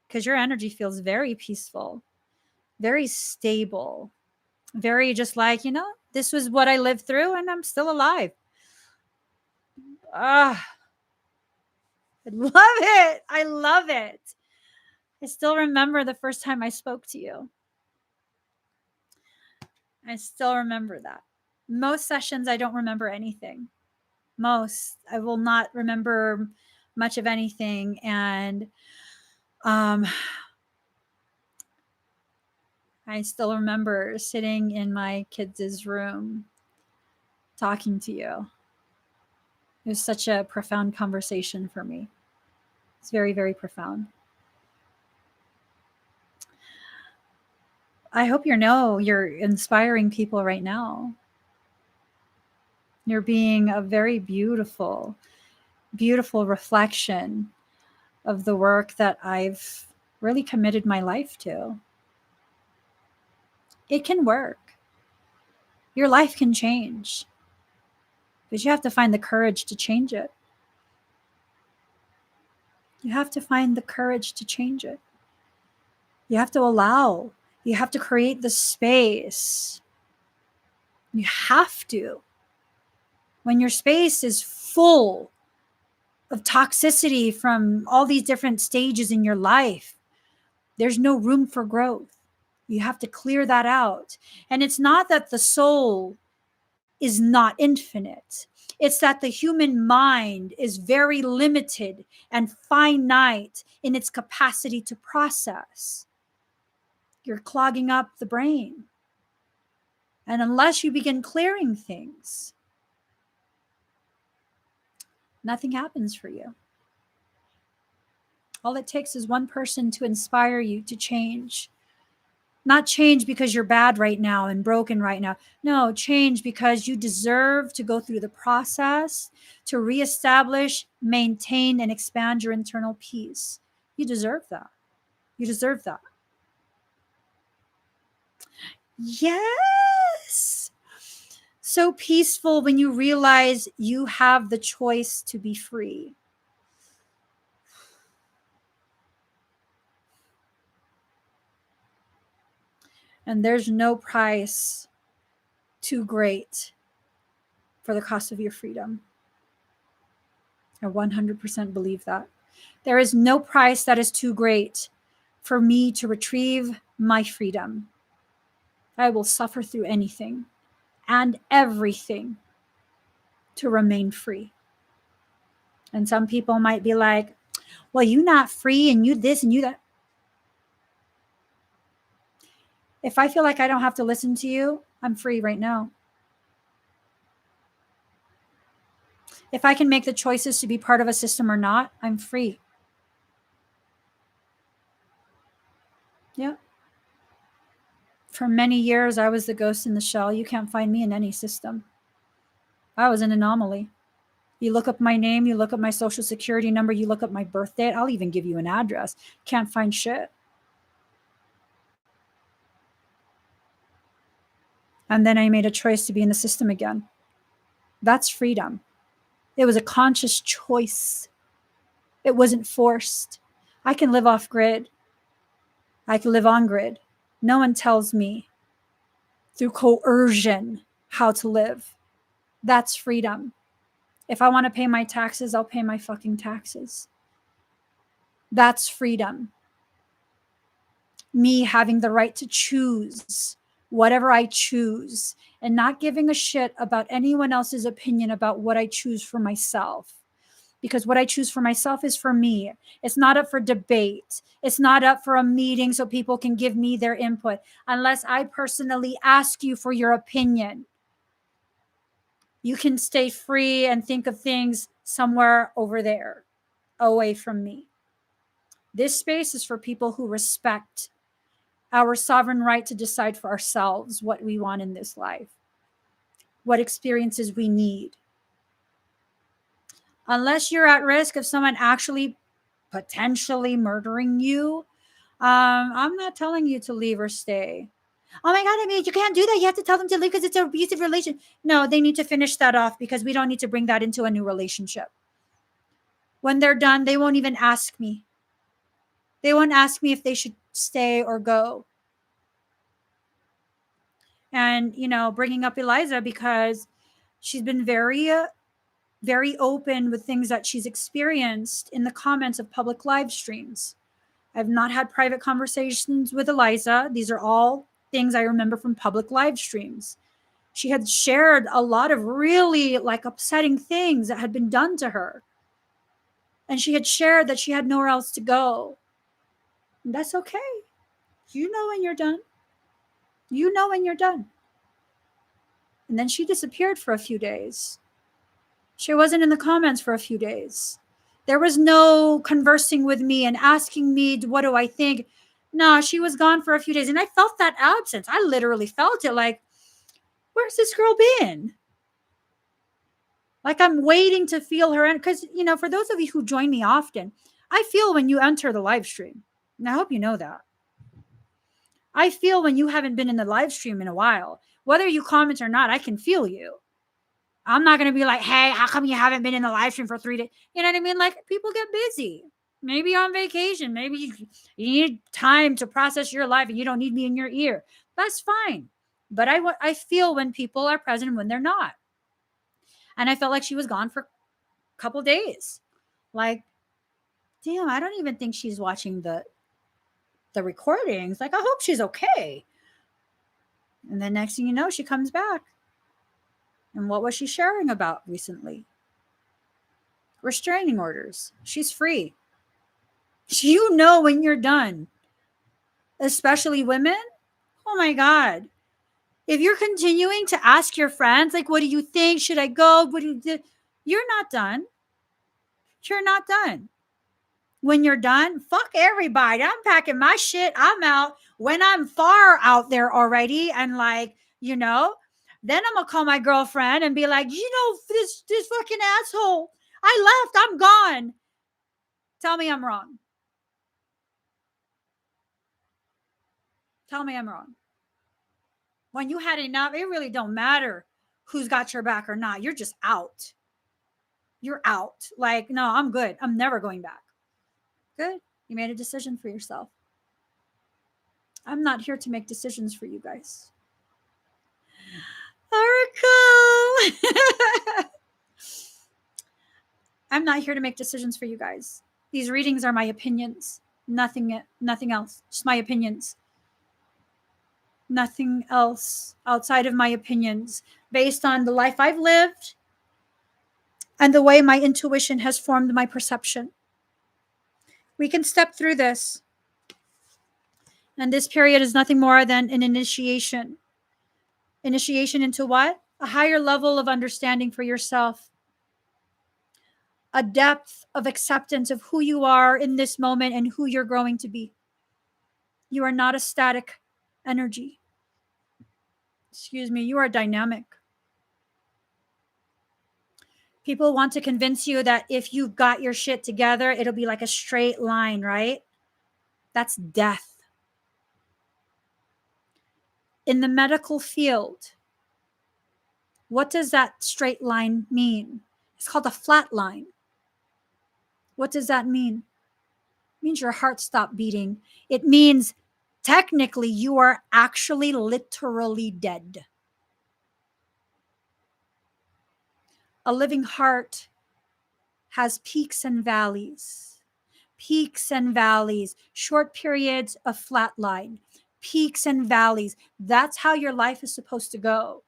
Because your energy feels very peaceful, very stable, very just like, this was what I lived through and I'm still alive. Ah, I love it. I love it. I still remember the first time I spoke to you. I still remember that. Most sessions, I don't remember anything. I will not remember much of anything. And I still remember sitting in my kids' room talking to you. It was such a profound conversation for me. It's very, very profound. I hope you're inspiring people right now. You're being a very beautiful, beautiful reflection of the work that I've really committed my life to. It can work. Your life can change, but you have to find the courage to change it. You have to find the courage to change it. You have to allow, you have to create the space. You have to. When your space is full of toxicity from all these different stages in your life. There's no room for growth. You have to clear that out. And it's not that the soul is not infinite. It's that the human mind is very limited and finite in its capacity to process. You're clogging up the brain. And unless you begin clearing things, nothing happens for you. All it takes is one person to inspire you to change. Not change because you're bad right now and broken right now. No, change because you deserve to go through the process to reestablish, maintain, and expand your internal peace. You deserve that. You deserve that. Yes. So peaceful when you realize you have the choice to be free. And there's no price too great for the cost of your freedom. I 100% believe that. There is no price that is too great for me to retrieve my freedom. I will suffer through anything and everything to remain free. And some people might be like, well, you not free and you this and you that. If I feel like I don't have to listen to you, I'm free right now. If I can make the choices to be part of a system or not, I'm free. Yeah. For many years, I was the ghost in the shell. You can't find me in any system. I was an anomaly. You look up my name, you look up my social security number, you look up my birth date, I'll even give you an address. Can't find shit. And then I made a choice to be in the system again. That's freedom. It was a conscious choice. It wasn't forced. I can live off grid. I can live on grid. No one tells me through coercion how to live. That's freedom. If I want to pay my taxes, I'll pay my fucking taxes. That's freedom. Me having the right to choose whatever I choose and not giving a shit about anyone else's opinion about what I choose for myself. Because what I choose for myself is for me. It's not up for debate. It's not up for a meeting so people can give me their input unless I personally ask you for your opinion. You can stay free and think of things somewhere over there, away from me. This space is for people who respect our sovereign right to decide for ourselves what we want in this life, what experiences we need. Unless you're at risk of someone actually potentially murdering you, I'm not telling you to leave or stay. Oh my God, I mean, you can't do that. You have to tell them to leave because it's an abusive relation. No, they need to finish that off because we don't need to bring that into a new relationship. When they're done, they won't even ask me. They won't ask me if they should stay or go. And, bringing up Eliza because she's been very open with things that she's experienced in the comments of public live streams. I've not had private conversations with Eliza. These are all things I remember from public live streams. She had shared a lot of really upsetting things that had been done to her. And she had shared that she had nowhere else to go. And that's okay. You know when you're done. You know when you're done. And then she disappeared for a few days. She wasn't in the comments for a few days. There was no conversing with me and asking me, what do I think? No, she was gone for a few days. And I felt that absence. I literally felt it like, where's this girl been? Like I'm waiting to feel her. Because, for those of you who join me often, I feel when you enter the live stream. And I hope you know that. I feel when you haven't been in the live stream in a while. Whether you comment or not, I can feel you. I'm not going to be like, hey, how come you haven't been in the live stream for 3 days? You know what I mean? Like people get busy. Maybe on vacation. Maybe you need time to process your life and you don't need me in your ear. That's fine. But I feel when people are present and when they're not. And I felt like she was gone for a couple days. Like, damn, I don't even think she's watching the recordings. Like, I hope she's okay. And then next thing you know, she comes back. And what was she sharing about recently? Restraining orders. She's free. You know when you're done, especially women. Oh my God. If you're continuing to ask your friends, like, what do you think? Should I go? What do you do? You're not done. You're not done. When you're done, fuck everybody. I'm packing my shit. I'm out. When I'm far out there already, and like, then I'm gonna call my girlfriend and be like, this fucking asshole. I left. I'm gone. Tell me I'm wrong. Tell me I'm wrong. When you had enough, it really don't matter who's got your back or not. You're just out. You're out. Like, no, I'm good. I'm never going back. Good. You made a decision for yourself. I'm not here to make decisions for you guys. Oracle. I'm not here to make decisions for you guys. These readings are my opinions. Nothing else. Just my opinions. Nothing else outside of my opinions, based on the life I've lived and the way my intuition has formed my perception. We can step through this. And this period is nothing more than an initiation. Initiation into what? A higher level of understanding for yourself. A depth of acceptance of who you are in this moment and who you're growing to be. You are not a static energy. Excuse me, you are dynamic. People want to convince you that if you've got your shit together, it'll be like a straight line, right? That's death. In the medical field, what does that straight line mean? It's called a flat line. What does that mean? It means your heart stopped beating. It means technically you are actually literally dead. A living heart has peaks and valleys. Peaks and valleys, short periods of flat line, peaks and valleys. That's how your life is supposed to go.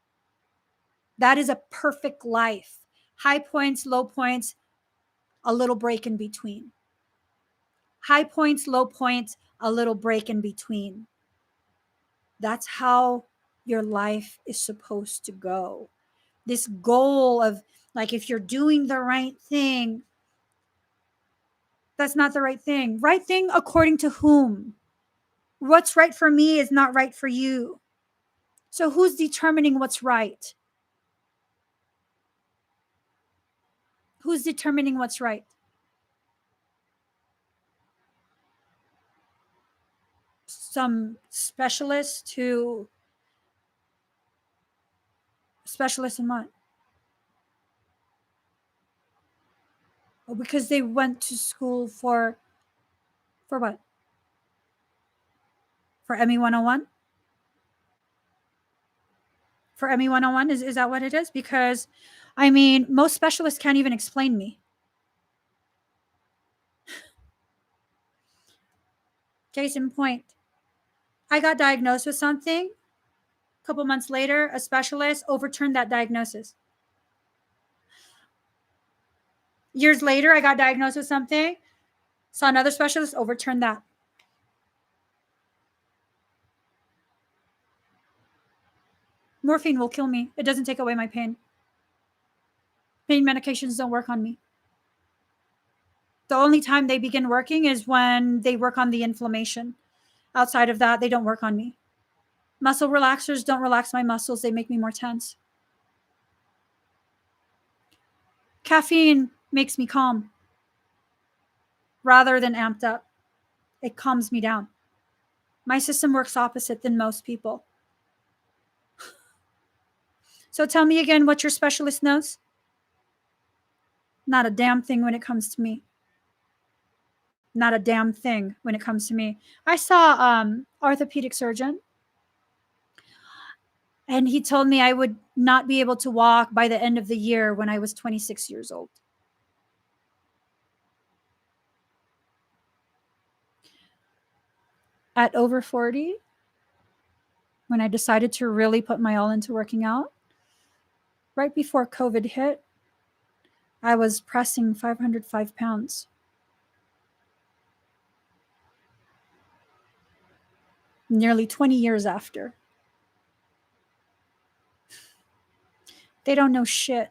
That is a perfect life. High points, low points, a little break in between. High points, low points, a little break in between. That's how your life is supposed to go. This goal of, like, if you're doing the right thing, that's not the right thing. Right thing according to whom? What's right for me is not right for you. So who's determining what's right? Who's determining what's right? Some specialist in what? Oh, because they went to school for what? For Emmie 101? For Emmie 101? Is that what it is? Because, I mean, most specialists can't even explain me. Case in point, I got diagnosed with something. A couple months later, a specialist overturned that diagnosis. Years later, I got diagnosed with something. Saw another specialist, overturned that. Morphine will kill me. It doesn't take away my pain. Pain medications don't work on me. The only time they begin working is when they work on the inflammation. Outside of that, they don't work on me. Muscle relaxers don't relax my muscles. They make me more tense. Caffeine makes me calm rather than amped up. It calms me down. My system works opposite than most people. So tell me again what your specialist knows. Not a damn thing when it comes to me. Not a damn thing when it comes to me. I saw orthopedic surgeon, and he told me I would not be able to walk by the end of the year when I was 26 years old. At over 40, when I decided to really put my all into working out, right before COVID hit, I was pressing 505 pounds. Nearly 20 years after. They don't know shit.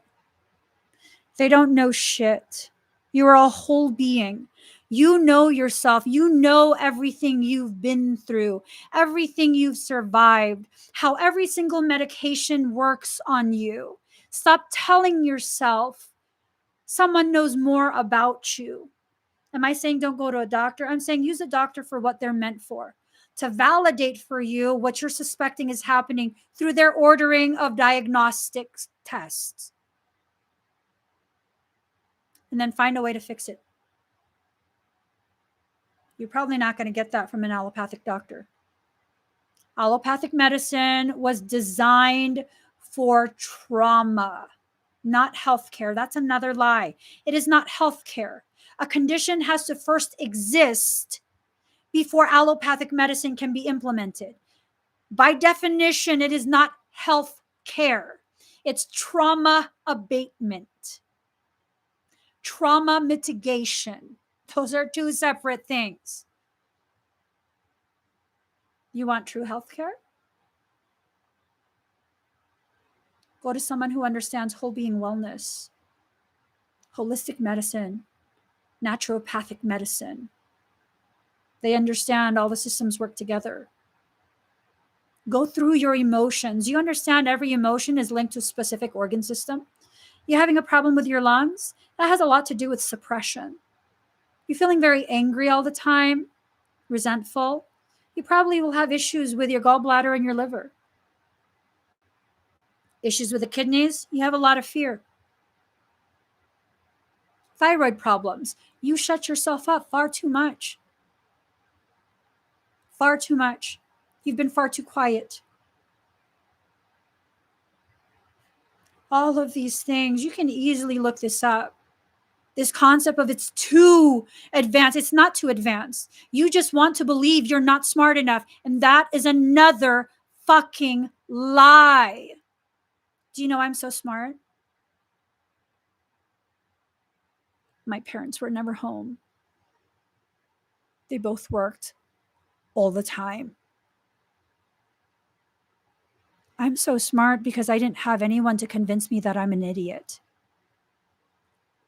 They don't know shit. You are a whole being. You know yourself. You know everything you've been through, everything you've survived, how every single medication works on you. Stop telling yourself someone knows more about you. Am I saying don't go to a doctor? I'm saying use a doctor for what they're meant for, to validate for you what you're suspecting is happening through their ordering of diagnostic tests. And then find a way to fix it. You're probably not going to get that from an allopathic doctor. Allopathic medicine was designed for trauma, not healthcare. That's another lie. It is not healthcare. A condition has to first exist before allopathic medicine can be implemented. By definition, it is not health care. It's trauma abatement, trauma mitigation. Those are two separate things. You want true health care? Go to someone who understands whole being wellness, holistic medicine, naturopathic medicine. They understand all the systems work together. Go through your emotions. You understand every emotion is linked to a specific organ system. You're having a problem with your lungs? That has a lot to do with suppression. You're feeling very angry all the time, resentful. You probably will have issues with your gallbladder and your liver. Issues with the kidneys, you have a lot of fear. Thyroid problems, you shut yourself up far too much. Far too much. You've been far too quiet. All of these things, you can easily look this up. This concept of it's too advanced. It's not too advanced. You just want to believe you're not smart enough. And that is another fucking lie. Do you know I'm so smart? My parents were never home. They both worked all the time. I'm so smart because I didn't have anyone to convince me that I'm an idiot.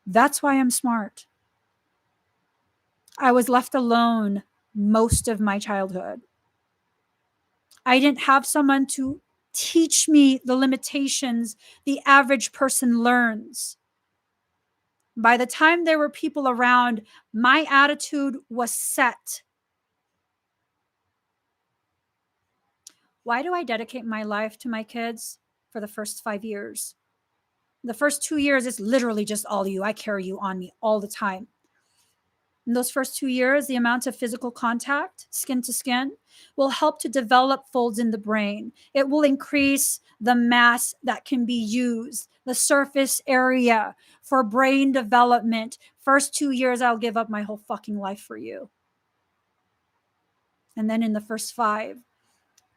That's why I'm smart. I was left alone most of my childhood. I didn't have someone to teach me the limitations the average person learns. By the time there were people around, my attitude was set. Why do I dedicate my life to my kids? For the first 5 years. The first 2 years is literally just all you. I carry you on me all the time. In those first 2 years, the amount of physical contact, skin to skin, will help to develop folds in the brain. It will increase the mass that can be used, the surface area for brain development. First 2 years, I'll give up my whole fucking life for you. And then in the first 5,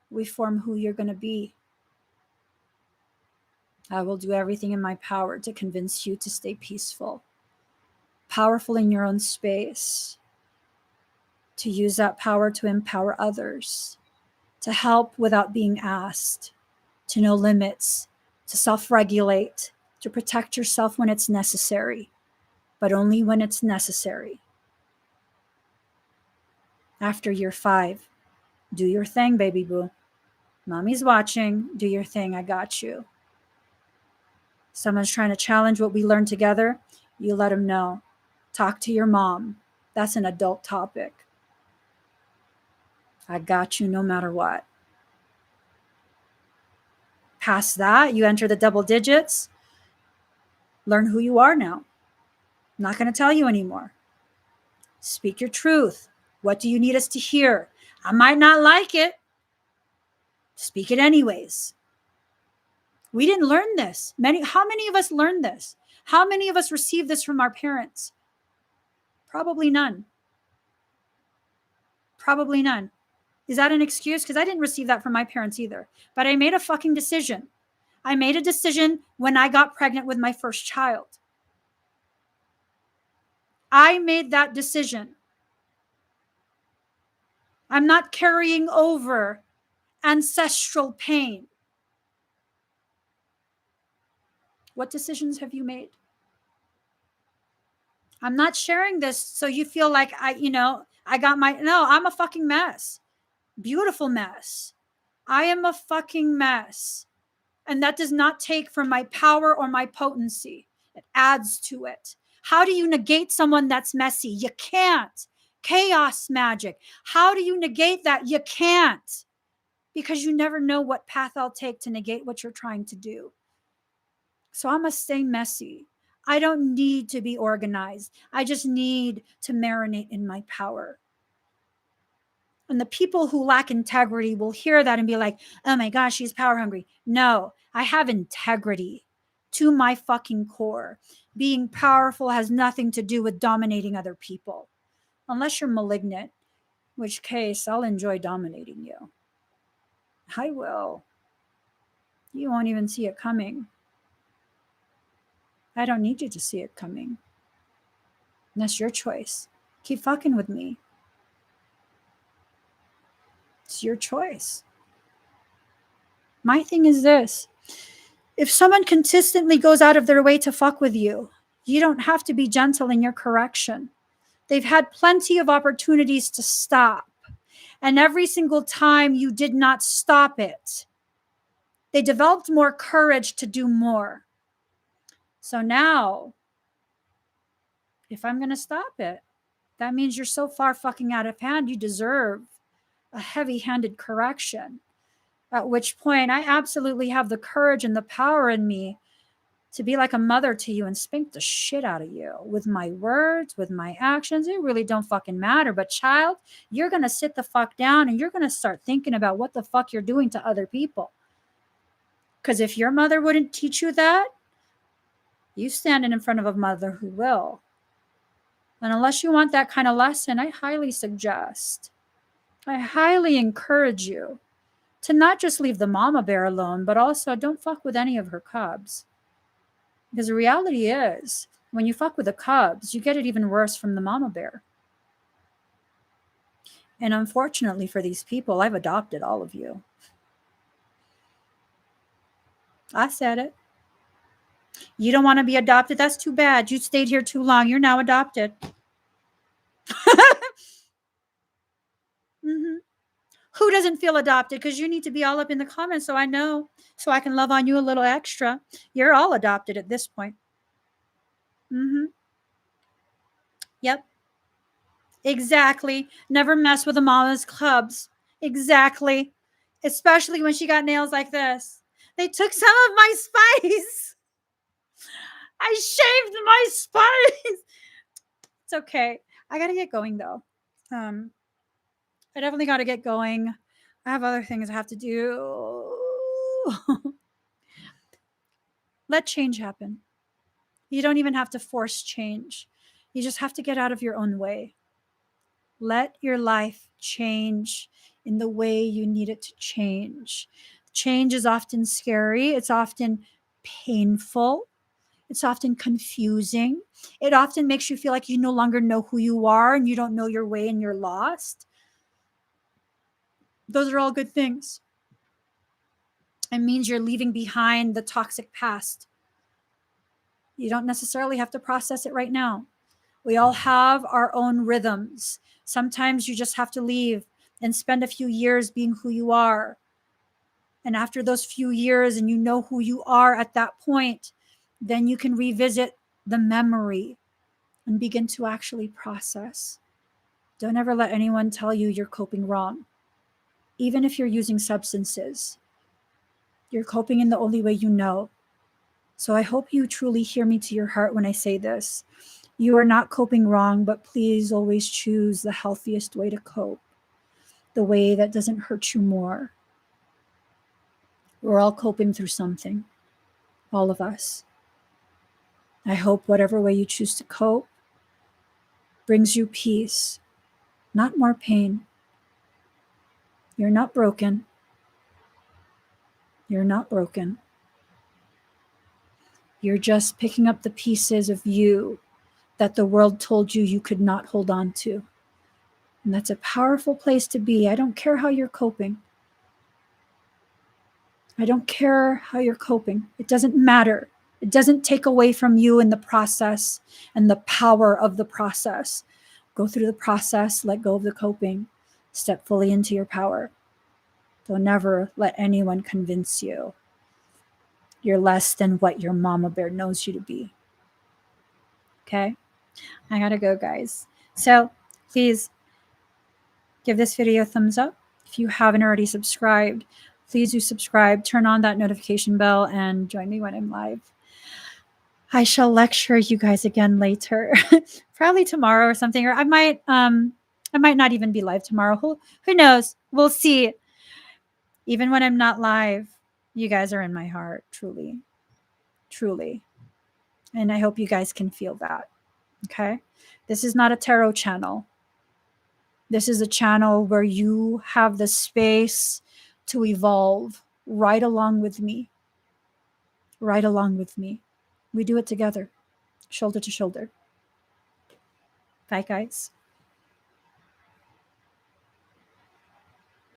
we form who you're going to be. I will do everything in my power to convince you to stay peaceful, powerful in your own space, to use that power to empower others, to help without being asked, to know limits, to self-regulate, to protect yourself when it's necessary, but only when it's necessary. After year 5, do your thing, baby boo. Mommy's watching. Do your thing. I got you. Someone's trying to challenge what we learned together, you let them know. Talk to your mom. That's an adult topic. I got you no matter what. Past that, you enter the double digits. Learn who you are now. I'm not going to tell you anymore. Speak your truth. What do you need us to hear? I might not like it. Speak it anyways. We didn't learn this. How many of us learned this? How many of us received this from our parents? Probably none. Probably none. Is that an excuse? Because I didn't receive that from my parents either. But I made a fucking decision. I made a decision when I got pregnant with my first child. I made that decision. I'm not carrying over ancestral pain. What decisions have you made? I'm not sharing this so you feel like I got my, no, I'm a fucking mess. Beautiful mess. I am a fucking mess. And that does not take from my power or my potency. It adds to it. How do you negate someone that's messy? You can't. Chaos magic. How do you negate that? You can't. Because you never know what path I'll take to negate what you're trying to do. So I must stay messy. I don't need to be organized. I just need to marinate in my power. And the people who lack integrity will hear that and be like, oh my gosh, she's power hungry. No, I have integrity to my fucking core. Being powerful has nothing to do with dominating other people. Unless you're malignant, in which case I'll enjoy dominating you. I will. You won't even see it coming. I don't need you to see it coming. And that's your choice. Keep fucking with me. It's your choice. My thing is this. If someone consistently goes out of their way to fuck with you, you don't have to be gentle in your correction. They've had plenty of opportunities to stop. And every single time you did not stop it, they developed more courage to do more. So now, if I'm going to stop it, that means you're so far fucking out of hand, you deserve a heavy-handed correction. At which point, I absolutely have the courage and the power in me to be like a mother to you and spank the shit out of you with my words, with my actions. It really don't fucking matter. But child, you're going to sit the fuck down and you're going to start thinking about what the fuck you're doing to other people. Because if your mother wouldn't teach you that, you standing in front of a mother who will. And unless you want that kind of lesson, I highly encourage you to not just leave the mama bear alone, but also don't fuck with any of her cubs. Because the reality is, when you fuck with the cubs, you get it even worse from the mama bear. And unfortunately for these people, I've adopted all of you. I said it. You don't want to be adopted? That's too bad. You stayed here too long. You're now adopted. Mm-hmm. Who doesn't feel adopted? Because you need to be all up in the comments so I know, so I can love on you a little extra. You're all adopted at this point. Mm-hmm. Yep. Exactly. Never mess with a mama's cubs. Exactly. Especially when she got nails like this. They took some of my spice. I shaved my spice. It's okay. I got to get going though. I definitely got to get going. I have other things I have to do. Let change happen. You don't even have to force change. You just have to get out of your own way. Let your life change in the way you need it to change. Change is often scary. It's often painful. It's often confusing. It often makes you feel like you no longer know who you are and you don't know your way and you're lost. Those are all good things. It means you're leaving behind the toxic past. You don't necessarily have to process it right now. We all have our own rhythms. Sometimes you just have to leave and spend a few years being who you are. And after those few years and you know who you are at that point, then you can revisit the memory and begin to actually process. Don't ever let anyone tell you you're coping wrong. Even if you're using substances, you're coping in the only way you know. So I hope you truly hear me to your heart when I say this. You are not coping wrong, but please always choose the healthiest way to cope, the way that doesn't hurt you more. We're all coping through something, all of us. I hope whatever way you choose to cope brings you peace, not more pain. You're not broken. You're not broken. You're just picking up the pieces of you that the world told you could not hold on to. And that's a powerful place to be. I don't care how you're coping. I don't care how you're coping. It doesn't matter. It doesn't take away from you in the process and the power of the process. Go through the process, let go of the coping, step fully into your power. Don't never let anyone convince you you're less than what your mama bear knows you to be. Okay? I gotta go, guys. So please give this video a thumbs up. If you haven't already subscribed, please do subscribe, turn on that notification bell, and join me when I'm live. I shall lecture you guys again later, probably tomorrow or something, or I might not even be live tomorrow. Who knows? We'll see. Even when I'm not live, you guys are in my heart, truly, truly. And I hope you guys can feel that. Okay? This is not a tarot channel. This is a channel where you have the space to evolve right along with me. Right along with me. We do it together, shoulder to shoulder. Bye, guys.